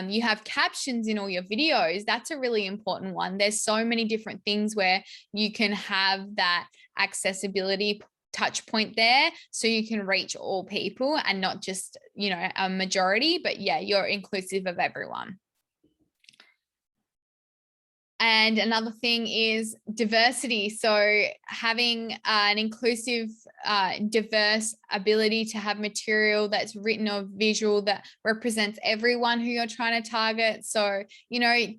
you have captions in all your videos. That's a really important one. There's so many different things where you can have that accessibility touch point there, so you can reach all people and not just, a majority, but yeah, you're inclusive of everyone. And another thing is diversity. So having an inclusive, diverse ability to have material that's written or visual that represents everyone who you're trying to target. So,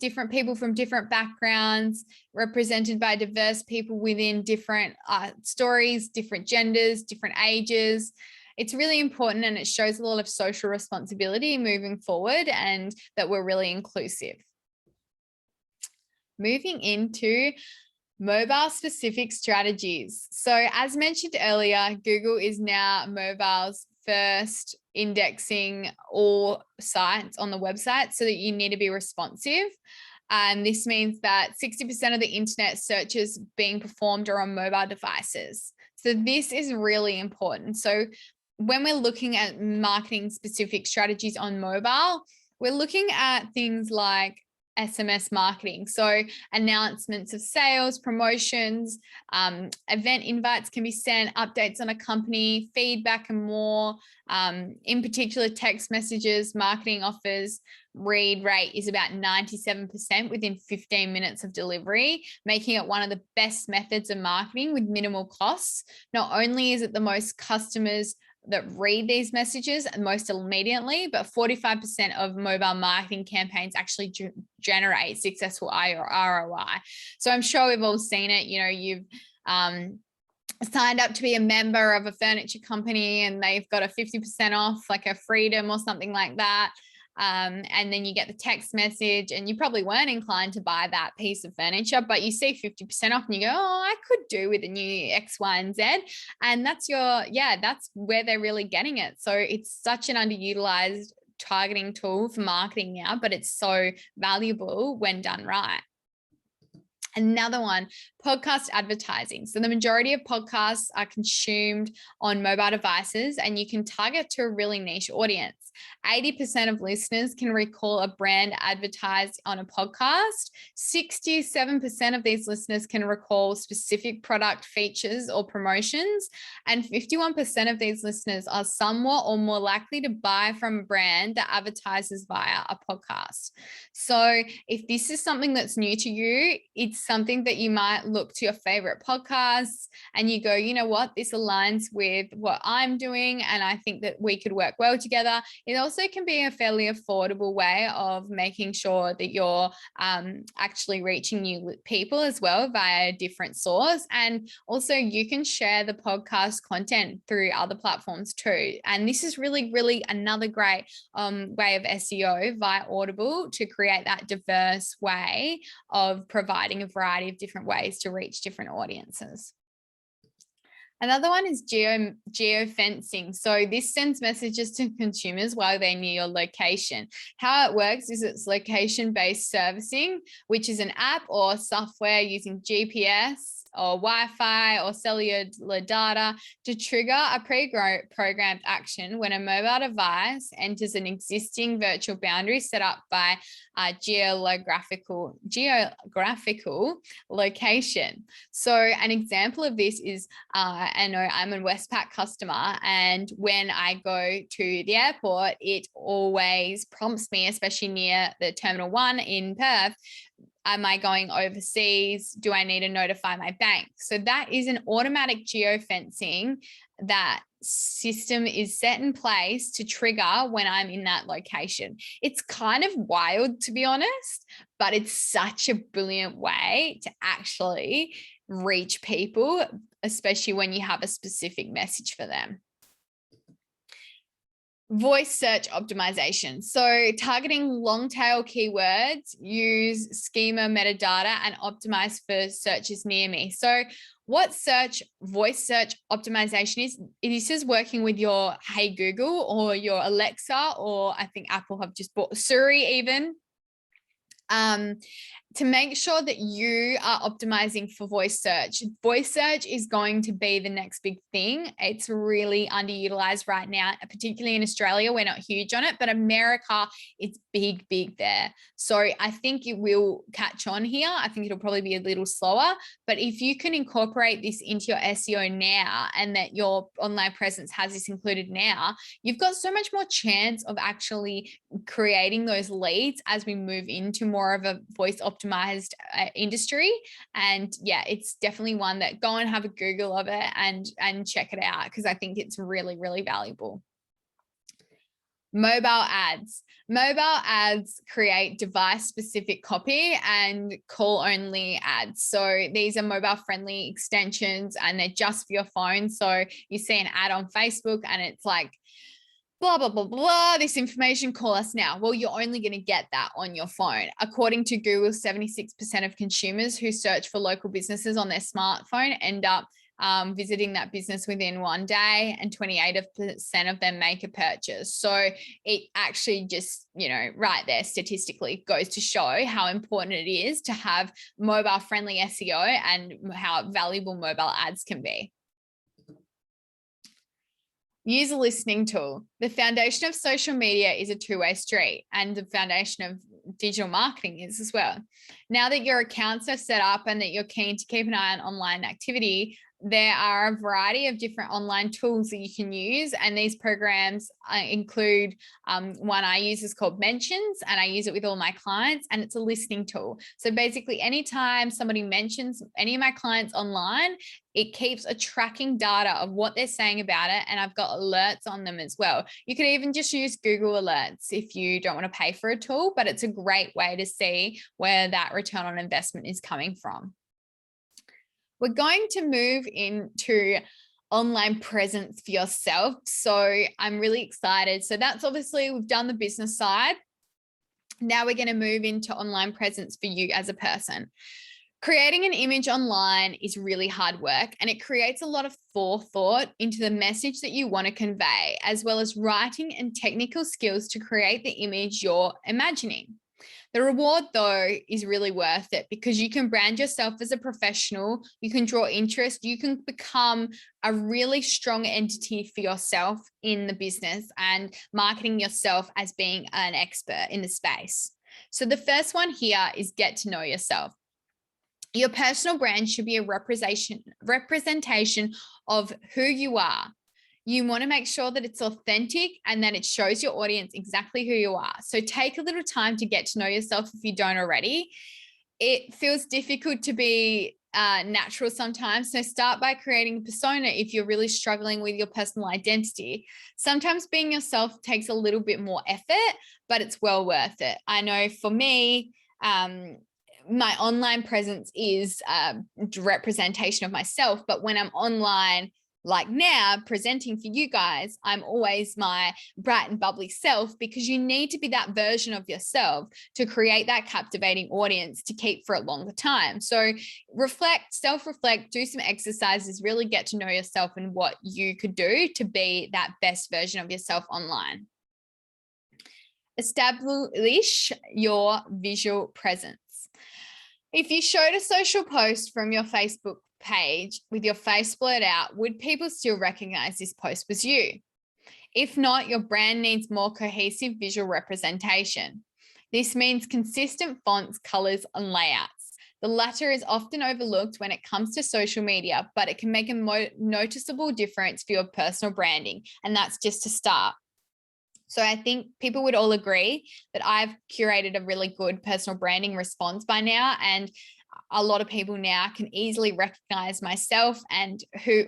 different people from different backgrounds, represented by diverse people within different stories, different genders, different ages. It's really important, and it shows a lot of social responsibility moving forward, and that we're really inclusive. Moving into mobile specific strategies. So as mentioned earlier, Google is now mobile's first indexing all sites on the website, so that you need to be responsive. And this means that 60% of the internet searches being performed are on mobile devices. So this is really important. So when we're looking at marketing specific strategies on mobile, we're looking at things like SMS marketing. So announcements of sales, promotions, event invites can be sent, updates on a company, feedback, and more. In particular, text messages, marketing offers, read rate is about 97% within 15 minutes of delivery, making it one of the best methods of marketing with minimal costs. Not only is it the most customers that read these messages and most immediately, but 45% of mobile marketing campaigns actually generate successful ROI. So I'm sure we've all seen it. You've signed up to be a member of a furniture company, and they've got a 50% off, like a Freedom or something like that. And then you get the text message, and you probably weren't inclined to buy that piece of furniture, but you see 50% off and you go, oh, I could do with a new X, Y, and Z. And that's that's where they're really getting it. So it's such an underutilized targeting tool for marketing now, but it's so valuable when done right. Another one, podcast advertising. So the majority of podcasts are consumed on mobile devices, and you can target to a really niche audience. 80% of listeners can recall a brand advertised on a podcast. 67% of these listeners can recall specific product features or promotions. And 51% of these listeners are somewhat or more likely to buy from a brand that advertises via a podcast. So if this is something that's new to you, it's something that you might look to your favorite podcasts and you go, you know what, this aligns with what I'm doing, and I think that we could work well together. It also can be a fairly affordable way of making sure that you're actually reaching new people as well via a different source. And also you can share the podcast content through other platforms too. And this is really, really another great way of SEO via Audible to create that diverse way of providing a variety of different ways to reach different audiences. Another one is Geo Fencing. So this sends messages to consumers while they're near your location. How it works is it's location-based servicing, which is an app or software using GPS or Wi-Fi or cellular data to trigger a pre-programmed action when a mobile device enters an existing virtual boundary set up by a geographical location. So an example of this is, I know I'm a Westpac customer, and when I go to the airport, it always prompts me, especially near the Terminal 1 in Perth, am I going overseas? Do I need to notify my bank? So that is an automatic geofencing that system is set in place to trigger when I'm in that location. It's kind of wild, to be honest, but it's such a brilliant way to actually reach people, especially when you have a specific message for them. Voice search optimization. So targeting long tail keywords, use schema metadata and optimize for searches near me. So what voice search optimization is. This is working with your Hey Google or your Alexa, or I think Apple have just bought Siri even. To make sure that you are optimizing for voice search. Voice search is going to be the next big thing. It's really underutilized right now, particularly in Australia. We're not huge on it, but America, it's big, big there. So I think it will catch on here. I think it'll probably be a little slower, but if you can incorporate this into your SEO now, and that your online presence has this included now, you've got so much more chance of actually creating those leads as we move into more of a voice optimized industry. And yeah, it's definitely one that go and have a Google of it and check it out, because I think it's really, really valuable. Mobile ads. Mobile ads create device specific copy and call only ads. So these are mobile friendly extensions and they're just for your phone. So you see an ad on Facebook and it's like, blah, blah, blah, blah, this information, call us now. Well, you're only going to get that on your phone. According to Google, 76% of consumers who search for local businesses on their smartphone end up visiting that business within one day, and 28% of them make a purchase. So it actually just, right there statistically goes to show how important it is to have mobile friendly SEO and how valuable mobile ads can be. Use a listening tool. The foundation of social media is a two-way street, and the foundation of digital marketing is as well. Now that your accounts are set up and that you're keen to keep an eye on online activity, there are a variety of different online tools that you can use. And these programs include one I use is called Mentions, and I use it with all my clients, and it's a listening tool. So basically anytime somebody mentions any of my clients online, it keeps a tracking data of what they're saying about it. And I've got alerts on them as well. You could even just use Google Alerts if you don't want to pay for a tool, but it's a great way to see where that return on investment is coming from. We're going to move into online presence for yourself. So I'm really excited. So that's obviously, we've done the business side. Now we're going to move into online presence for you as a person. Creating an image online is really hard work, and it creates a lot of forethought into the message that you want to convey, as well as writing and technical skills to create the image you're imagining. The reward, though, is really worth it, because you can brand yourself as a professional, you can draw interest, you can become a really strong entity for yourself in the business and marketing yourself as being an expert in the space. So the first one here is get to know yourself. Your personal brand should be a representation of who you are. You want to make sure that it's authentic and that it shows your audience exactly who you are. So take a little time to get to know yourself if you don't already. It feels difficult to be natural sometimes. So start by creating a persona if you're really struggling with your personal identity. Sometimes being yourself takes a little bit more effort, but it's well worth it. I know for me, my online presence is a representation of myself, but when I'm online, like now presenting for you guys, I'm always my bright and bubbly self, because you need to be that version of yourself to create that captivating audience to keep for a longer time. So reflect, self-reflect, do some exercises, really get to know yourself and what you could do to be that best version of yourself online. Establish your visual presence. If you showed a social post from your Facebook page with your face blurred out, would people still recognize this post was you? If not, your brand needs more cohesive visual representation. This means consistent fonts, colors, and layouts. The latter is often overlooked when it comes to social media, but it can make a noticeable difference for your personal branding, and that's just to start. So I think people would all agree that I've curated a really good personal branding response by now, and a lot of people now can easily recognize myself and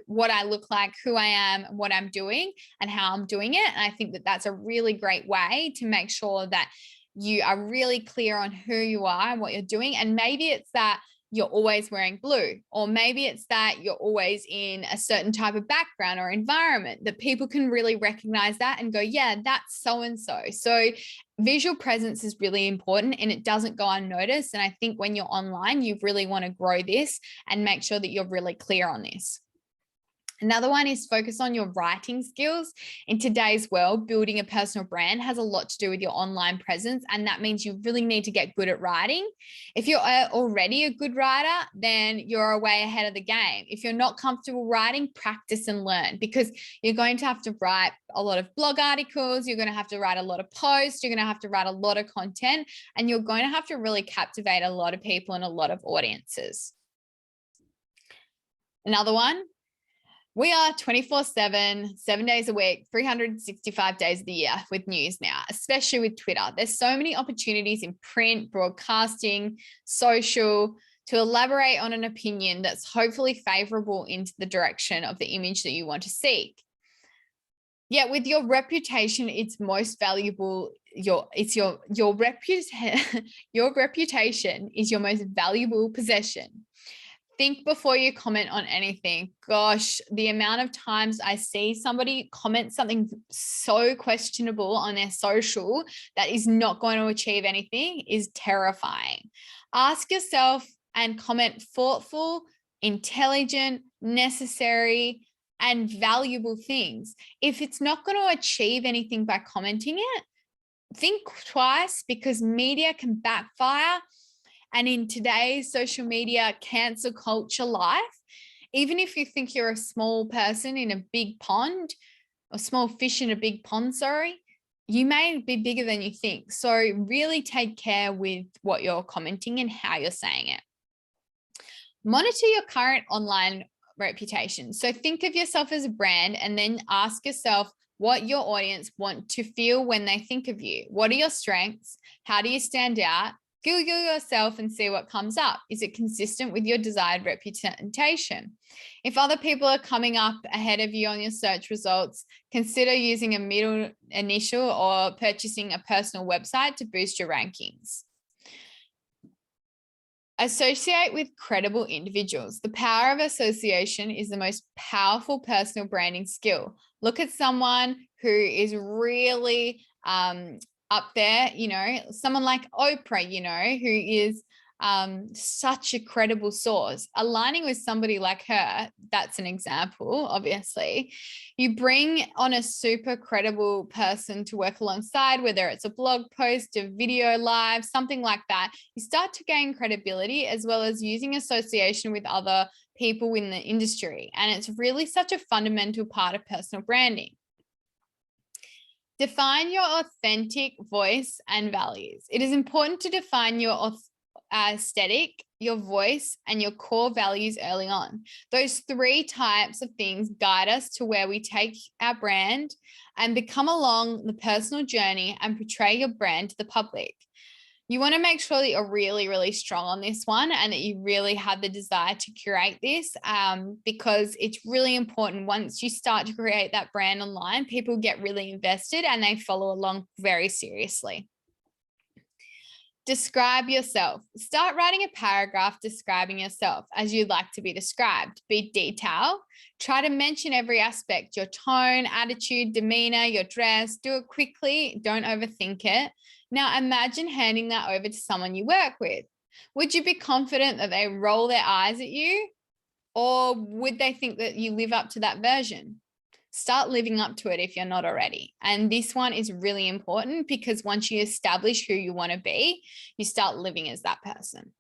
what I look like, who I am, what I'm doing, and how I'm doing it. And I think that that's a really great way to make sure that you are really clear on who you are and what you're doing. And maybe it's that you're always wearing blue, or maybe it's that you're always in a certain type of background or environment that people can really recognize that and go, yeah, that's so-and-so. So visual presence is really important and it doesn't go unnoticed. And I think when you're online, you really want to grow this and make sure that you're really clear on this. Another one is focus on your writing skills. In today's world, building a personal brand has a lot to do with your online presence, and that means you really need to get good at writing. If you're already a good writer, then you're way ahead of the game. If you're not comfortable writing, practice and learn, because you're going to have to write a lot of blog articles, you're going to have to write a lot of posts, you're going to have to write a lot of content, and you're going to have to really captivate a lot of people and a lot of audiences. Another one, we are 24/7, 7 days a week, 365 days of the year with news now, especially with Twitter. There's so many opportunities in print, broadcasting, social, to elaborate on an opinion that's hopefully favorable into the direction of the image that you want to seek. Yet with your reputation, it's most valuable. Your reputation is your most valuable possession. Think before you comment on anything. Gosh, the amount of times I see somebody comment something so questionable on their social that is not going to achieve anything is terrifying. Ask yourself and comment thoughtful, intelligent, necessary, and valuable things. If it's not going to achieve anything by commenting it, think twice, because media can backfire. And in today's social media cancel culture life, even if you think you're a small person in a big pond, or small fish in a big pond, sorry, you may be bigger than you think. So really take care with what you're commenting and how you're saying it. Monitor your current online reputation. So think of yourself as a brand and then ask yourself what your audience want to feel when they think of you. What are your strengths? How do you stand out? Google yourself and see what comes up. Is it consistent with your desired representation? If other people are coming up ahead of you on your search results, consider using a middle initial or purchasing a personal website to boost your rankings. Associate with credible individuals. The power of association is the most powerful personal branding skill. Look at someone who is really up there, someone like Oprah, who is such a credible source. Aligning with somebody like her, that's an example, obviously. You bring on a super credible person to work alongside, whether it's a blog post, a video live, something like that. You start to gain credibility, as well as using association with other people in the industry. And it's really such a fundamental part of personal branding. Define your authentic voice and values. It is important to define your aesthetic, your voice, and your core values early on. Those three types of things guide us to where we take our brand and become along the personal journey and portray your brand to the public. You want to make sure that you're really, really strong on this one and that you really have the desire to curate this, because it's really important. Once you start to create that brand online, people get really invested and they follow along very seriously. Describe yourself. Start writing a paragraph describing yourself as you'd like to be described. Be detailed. Try to mention every aspect, your tone, attitude, demeanor, your dress. Do it quickly. Don't overthink it. Now imagine handing that over to someone you work with. Would you be confident that they roll their eyes at you? Or would they think that you live up to that version? Start living up to it if you're not already. And this one is really important, because once you establish who you want to be, you start living as that person.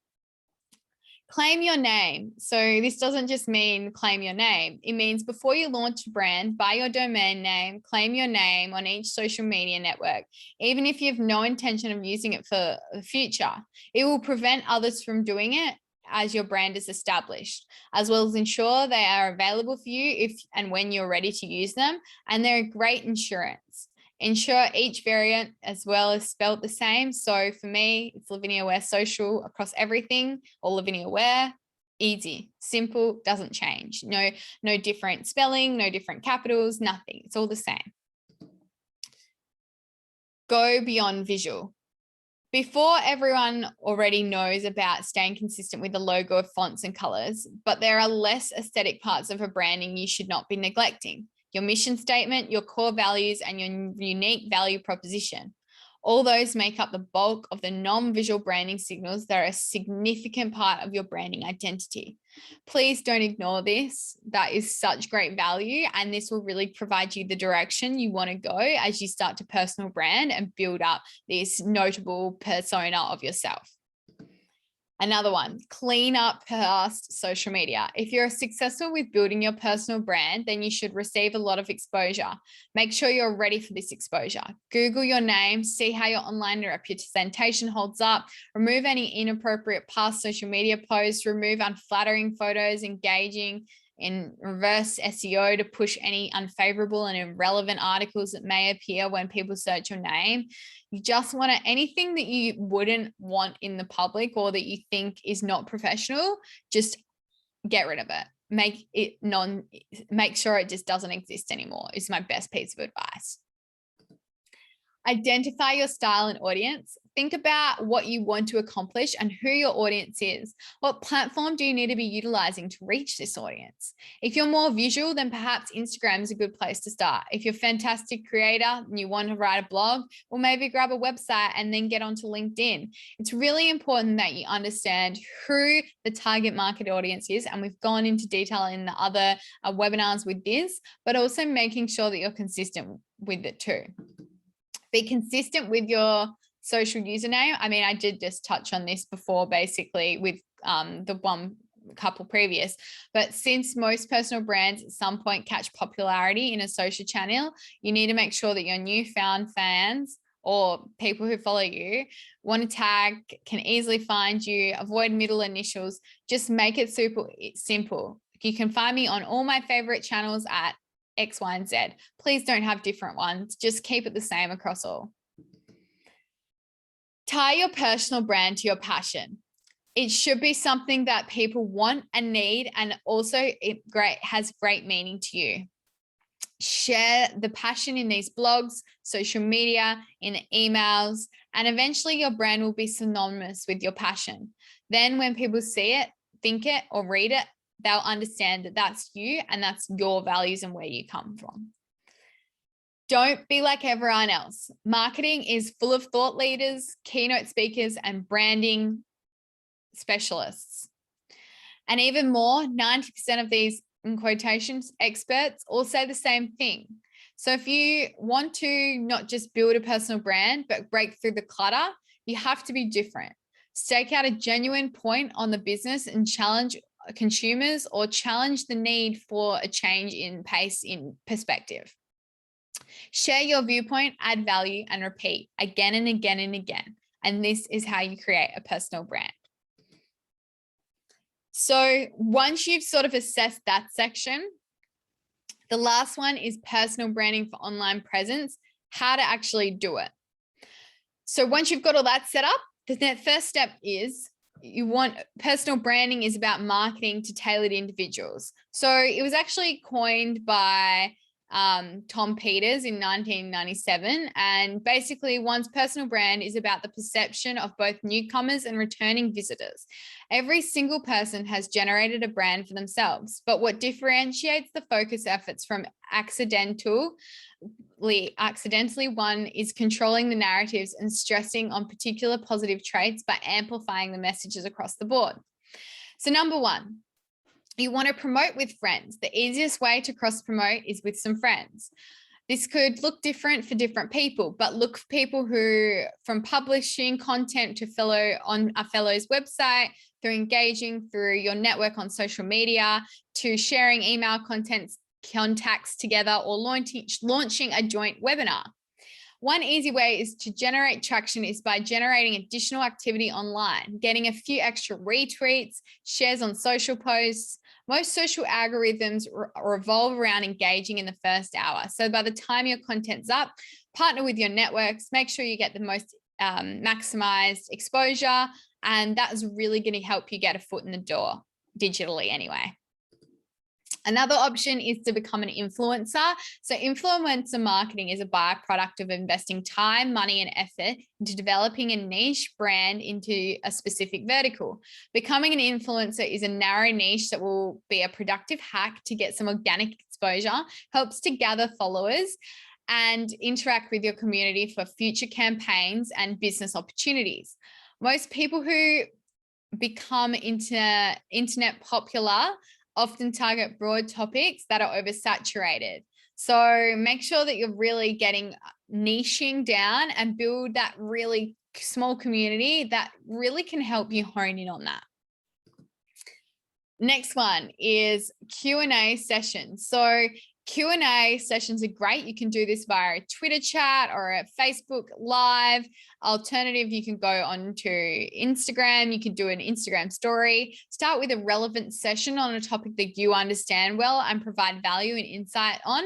Claim your name. So this doesn't just mean claim your name. It means before you launch a brand, buy your domain name, claim your name on each social media network, even if you have no intention of using it for the future. It will prevent others from doing it as your brand is established, as well as ensure they are available for you if and when you're ready to use them. And they're great insurance. Ensure each variant as well is spelled the same. So for me, it's Lavinia Ware Social across everything, or Lavinia Ware. Easy, simple, doesn't change. No different spelling, no different capitals, nothing. It's all the same. Go beyond visual. Before, everyone already knows about staying consistent with the logo of fonts and colors, but there are less aesthetic parts of a branding you should not be neglecting. Your mission statement, your core values, and your unique value proposition. All those make up the bulk of the non-visual branding signals that are a significant part of your branding identity. Please don't ignore this. That is such great value, and this will really provide you the direction you want to go as you start to personal brand and build up this notable persona of yourself. Another one, clean up past social media. If you're successful with building your personal brand, then you should receive a lot of exposure. Make sure you're ready for this exposure. Google your name, see how your online representation holds up, remove any inappropriate past social media posts, remove unflattering photos, engaging in reverse SEO to push any unfavorable and irrelevant articles that may appear when people search your name. You just want to, anything that you wouldn't want in the public or that you think is not professional, just get rid of it. Make sure it just doesn't exist anymore is my best piece of advice. Identify your style and audience. Think about what you want to accomplish and who your audience is. What platform do you need to be utilizing to reach this audience? If you're more visual, then perhaps Instagram is a good place to start. If you're a fantastic creator and you want to write a blog, well, maybe grab a website and then get onto LinkedIn. It's really important that you understand who the target market audience is. And we've gone into detail in the other webinars with this, but also making sure that you're consistent with it too. Be consistent with your social username. I mean, I did just touch on this before, basically with the one couple previous, but since most personal brands at some point catch popularity in a social channel, you need to make sure that your newfound fans or people who follow you want to tag, can easily find you, avoid middle initials, just make it super simple. You can find me on all my favorite channels at X, Y, and Z. Please don't have different ones. Just keep it the same across all. Tie your personal brand to your passion. It should be something that people want and need, and also it has great meaning to you. Share the passion in these blogs, social media, in emails, and eventually your brand will be synonymous with your passion. Then when people see it, think it, or read it, they'll understand that that's you and that's your values and where you come from. Don't be like everyone else. Marketing is full of thought leaders, keynote speakers, and branding specialists. And even more, 90% of these, in quotations, experts all say the same thing. So if you want to not just build a personal brand, but break through the clutter, you have to be different. Stake out a genuine point on the business and challenge consumers or challenge the need for a change in pace in perspective. Share your viewpoint, add value, and repeat again and again and again. And this is how you create a personal brand. So once you've sort of assessed that section, the last one is personal branding for online presence, how to actually do it. So once you've got all that set up, the first step is you want personal branding is about marketing to tailored individuals. So it was actually coined by Tom Peters in 1997. And basically one's personal brand is about the perception of both newcomers and returning visitors. Every single person has generated a brand for themselves, but what differentiates the focus efforts from accidentally one is controlling the narratives and stressing on particular positive traits by amplifying the messages across the board. So number one, you want to promote with friends. The easiest way to cross promote is with some friends. This could look different for different people, but look for people who, from publishing content to on a fellow's website, through engaging through your network on social media, to sharing email contacts together, or launching a joint webinar. One easy way is to generate traction is by generating additional activity online, getting a few extra retweets, shares on social posts. Most social algorithms revolve around engaging in the first hour. So by the time your content's up, partner with your networks, make sure you get the most maximized exposure. And that is really going to help you get a foot in the door digitally anyway. Another option is to become an influencer. So influencer marketing is a byproduct of investing time, money, and effort into developing a niche brand into a specific vertical. Becoming an influencer is a narrow niche that will be a productive hack to get some organic exposure, helps to gather followers, and interact with your community for future campaigns and business opportunities. Most people who become internet popular often target broad topics that are oversaturated. So make sure that you're really getting niching down and build that really small community that really can help you hone in on that. Next one is Q&A sessions. So Q&A sessions are great. You can do this via a Twitter chat or a Facebook Live. Alternative, you can go onto Instagram. You can do an Instagram story. Start with a relevant session on a topic that you understand well and provide value and insight on.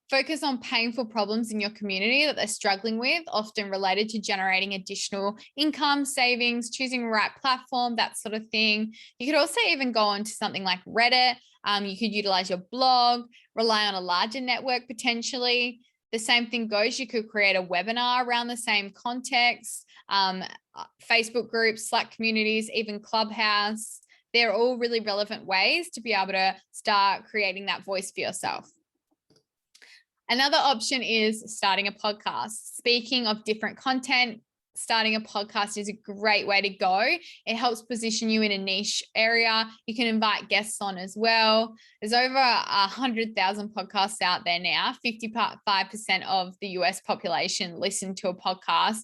Focus on painful problems in your community that they're struggling with, often related to generating additional income, savings, choosing the right platform, that sort of thing. You could also even go on to something like Reddit. You could utilize your blog, rely on a larger network potentially. The same thing goes, you could create a webinar around the same context, Facebook groups, Slack communities, even Clubhouse. They're all really relevant ways to be able to start creating that voice for yourself. Another option is starting a podcast. Speaking of different content, starting a podcast is a great way to go. It helps position you in a niche area. You can invite guests on as well. There's over 100,000 podcasts out there now. 55% of the US population listen to a podcast.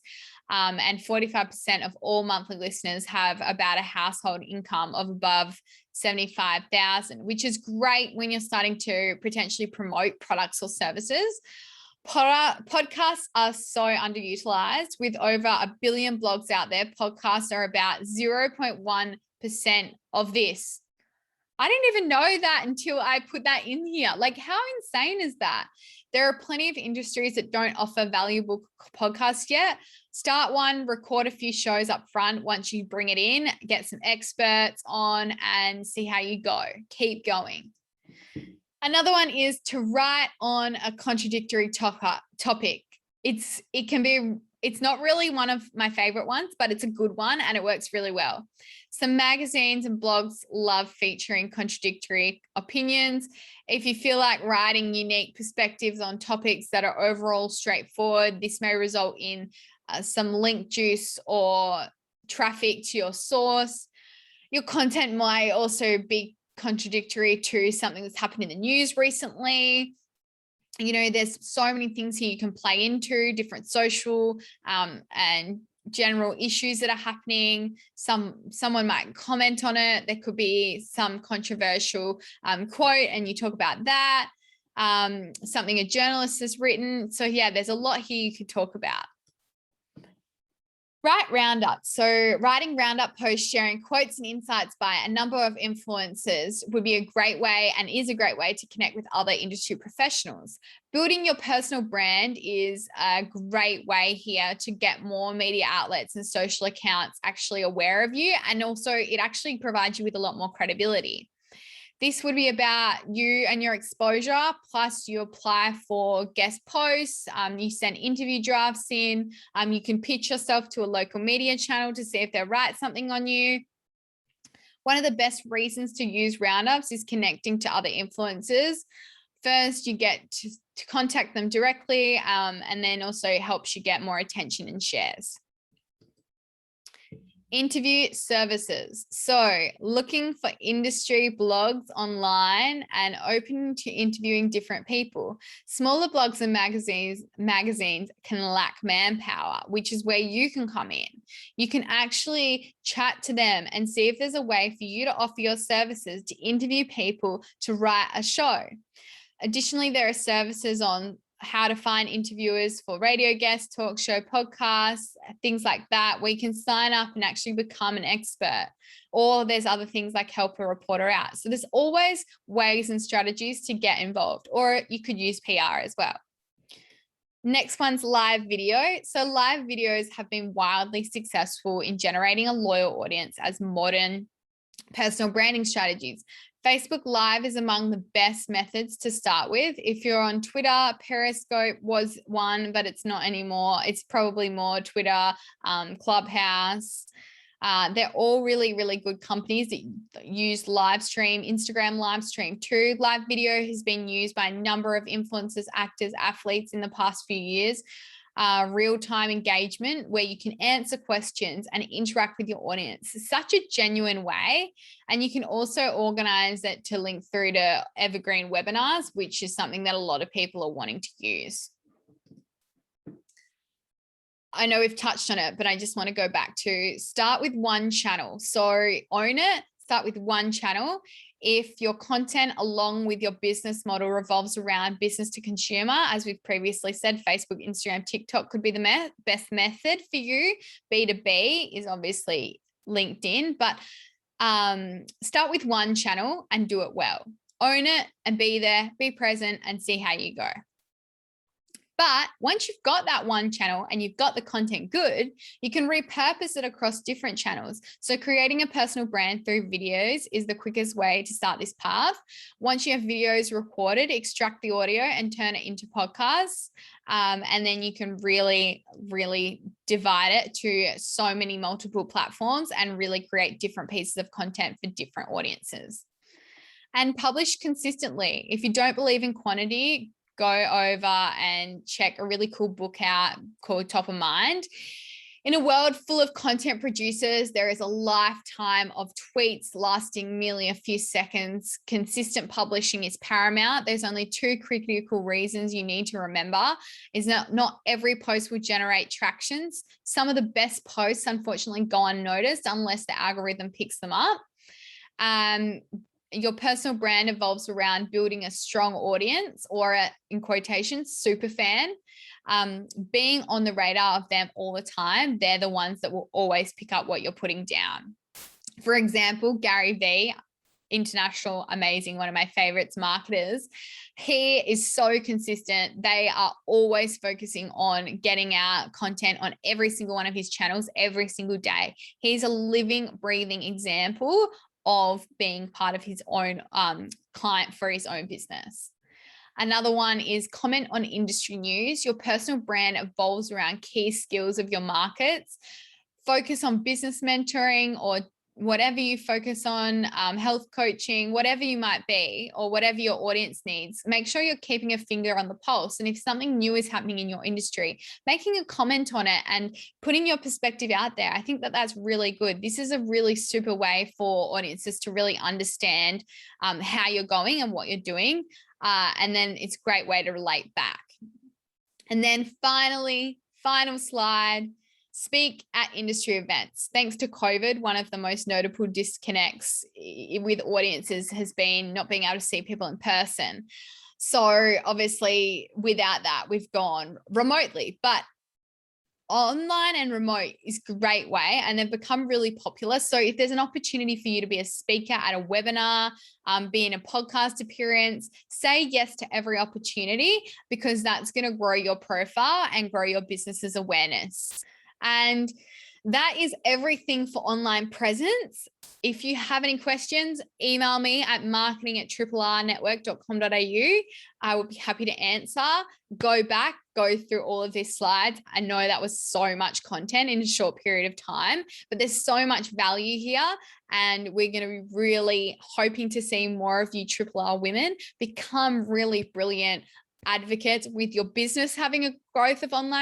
And 45% of all monthly listeners have about a household income of above 75,000, which is great when you're starting to potentially promote products or services. Podcasts are so underutilized. With over 1 billion blogs out there, podcasts are about 0.1% of this. I didn't even know that until I put that in here. Like, how insane is that? There are plenty of industries that don't offer valuable podcasts yet. Start one, record a few shows up front. Once you bring it in, get some experts on and see how you go. Keep going. Another one is to write on a contradictory topic. It's not really one of my favorite ones, but it's a good one and it works really well. Some magazines and blogs love featuring contradictory opinions. If you feel like writing unique perspectives on topics that are overall straightforward, this may result in some link juice or traffic to your source. Your content might also be contradictory to something that's happened in the news recently. You know, there's so many things here you can play into, different social and general issues that are happening. Someone might comment on it. There could be some controversial quote and you talk about that, something a journalist has written. So yeah, there's a lot here you could talk about. Write roundups. So writing roundup posts, sharing quotes and insights by a number of influencers would be a great way and is a great way to connect with other industry professionals. Building your personal brand is a great way here to get more media outlets and social accounts actually aware of you. And also it actually provides you with a lot more credibility. This would be about you and your exposure, plus you apply for guest posts, you send interview drafts in, you can pitch yourself to a local media channel to see if they'll write something on you. One of the best reasons to use roundups is connecting to other influencers. First, you get to contact them directly, and then also it helps you get more attention and shares. Interview services. So looking for industry blogs online and open to interviewing different people. Smaller blogs and magazines can lack manpower, which is where you can come in. You can actually chat to them and see if there's a way for you to offer your services to interview people to write a show. Additionally, there are services on how to find interviewers for radio guests, talk show podcasts, things like that, where you can sign up and actually become an expert. Or there's other things like help a reporter out. So there's always ways and strategies to get involved, or you could use PR as well. Next one's live video. So live videos have been wildly successful in generating a loyal audience as modern personal branding strategies. Facebook Live is among the best methods to start with. If you're on Twitter, Periscope was one, but it's not anymore. It's probably more Twitter, Clubhouse. They're all really, really good companies that use live stream. Instagram live stream too. Live video has been used by a number of influencers, actors, athletes in the past few years. Real-time engagement where you can answer questions and interact with your audience. It's such a genuine way. And you can also organize it to link through to evergreen webinars, which is something that a lot of people are wanting to use. I know we've touched on it, but I just want to go back to start with one channel. So own it, start with one channel. If your content along with your business model revolves around business to consumer, as we've previously said, Facebook, Instagram, TikTok could be the best method for you. B2B is obviously LinkedIn, but start with one channel and do it well. Own it and be there, be present and see how you go. But once you've got that one channel and you've got the content good, you can repurpose it across different channels. So creating a personal brand through videos is the quickest way to start this path. Once you have videos recorded, extract the audio and turn it into podcasts. And then you can really, really divide it to so many multiple platforms and really create different pieces of content for different audiences. And publish consistently. If you don't believe in quantity, go over and check a really cool book out called Top of Mind. In a world full of content producers, there is a lifetime of tweets lasting merely a few seconds. Consistent publishing is paramount. There's only two critical reasons you need to remember is that not every post will generate tractions. Some of the best posts, unfortunately, go unnoticed unless the algorithm picks them up. Your personal brand evolves around building a strong audience or in quotations, super fan, being on the radar of them all the time. They're the ones that will always pick up what you're putting down. For example, Gary Vee, international, amazing, one of my favorites marketers. He is so consistent. They are always focusing on getting out content on every single one of his channels every single day. He's a living, breathing example of being part of his own client for his own business. Another one is comment on industry news. Your personal brand evolves around key skills of your markets. Focus on business mentoring or whatever you focus on, health coaching, whatever you might be, or whatever your audience needs. Make sure you're keeping a finger on the pulse. And if something new is happening in your industry, making a comment on it and putting your perspective out there, I think that that's really good. This is a really super way for audiences to really understand how you're going and what you're doing. And then it's a great way to relate back. And then finally, final slide, speak at industry events. Thanks to COVID, one of the most notable disconnects with audiences has been not being able to see people in person. So obviously without that, we've gone remotely, but online and remote is a great way and they've become really popular. So if there's an opportunity for you to be a speaker at a webinar, be in a podcast appearance, say yes to every opportunity because that's going to grow your profile and grow your business's awareness. And that is everything for online presence. If you have any questions, email me at marketing@rrnetwork.com.au. I will be happy to answer. Go back, go through all of these slides. I know that was so much content in a short period of time, but there's so much value here. And we're going to be really hoping to see more of you RRR women become really brilliant advocates with your business having a growth of online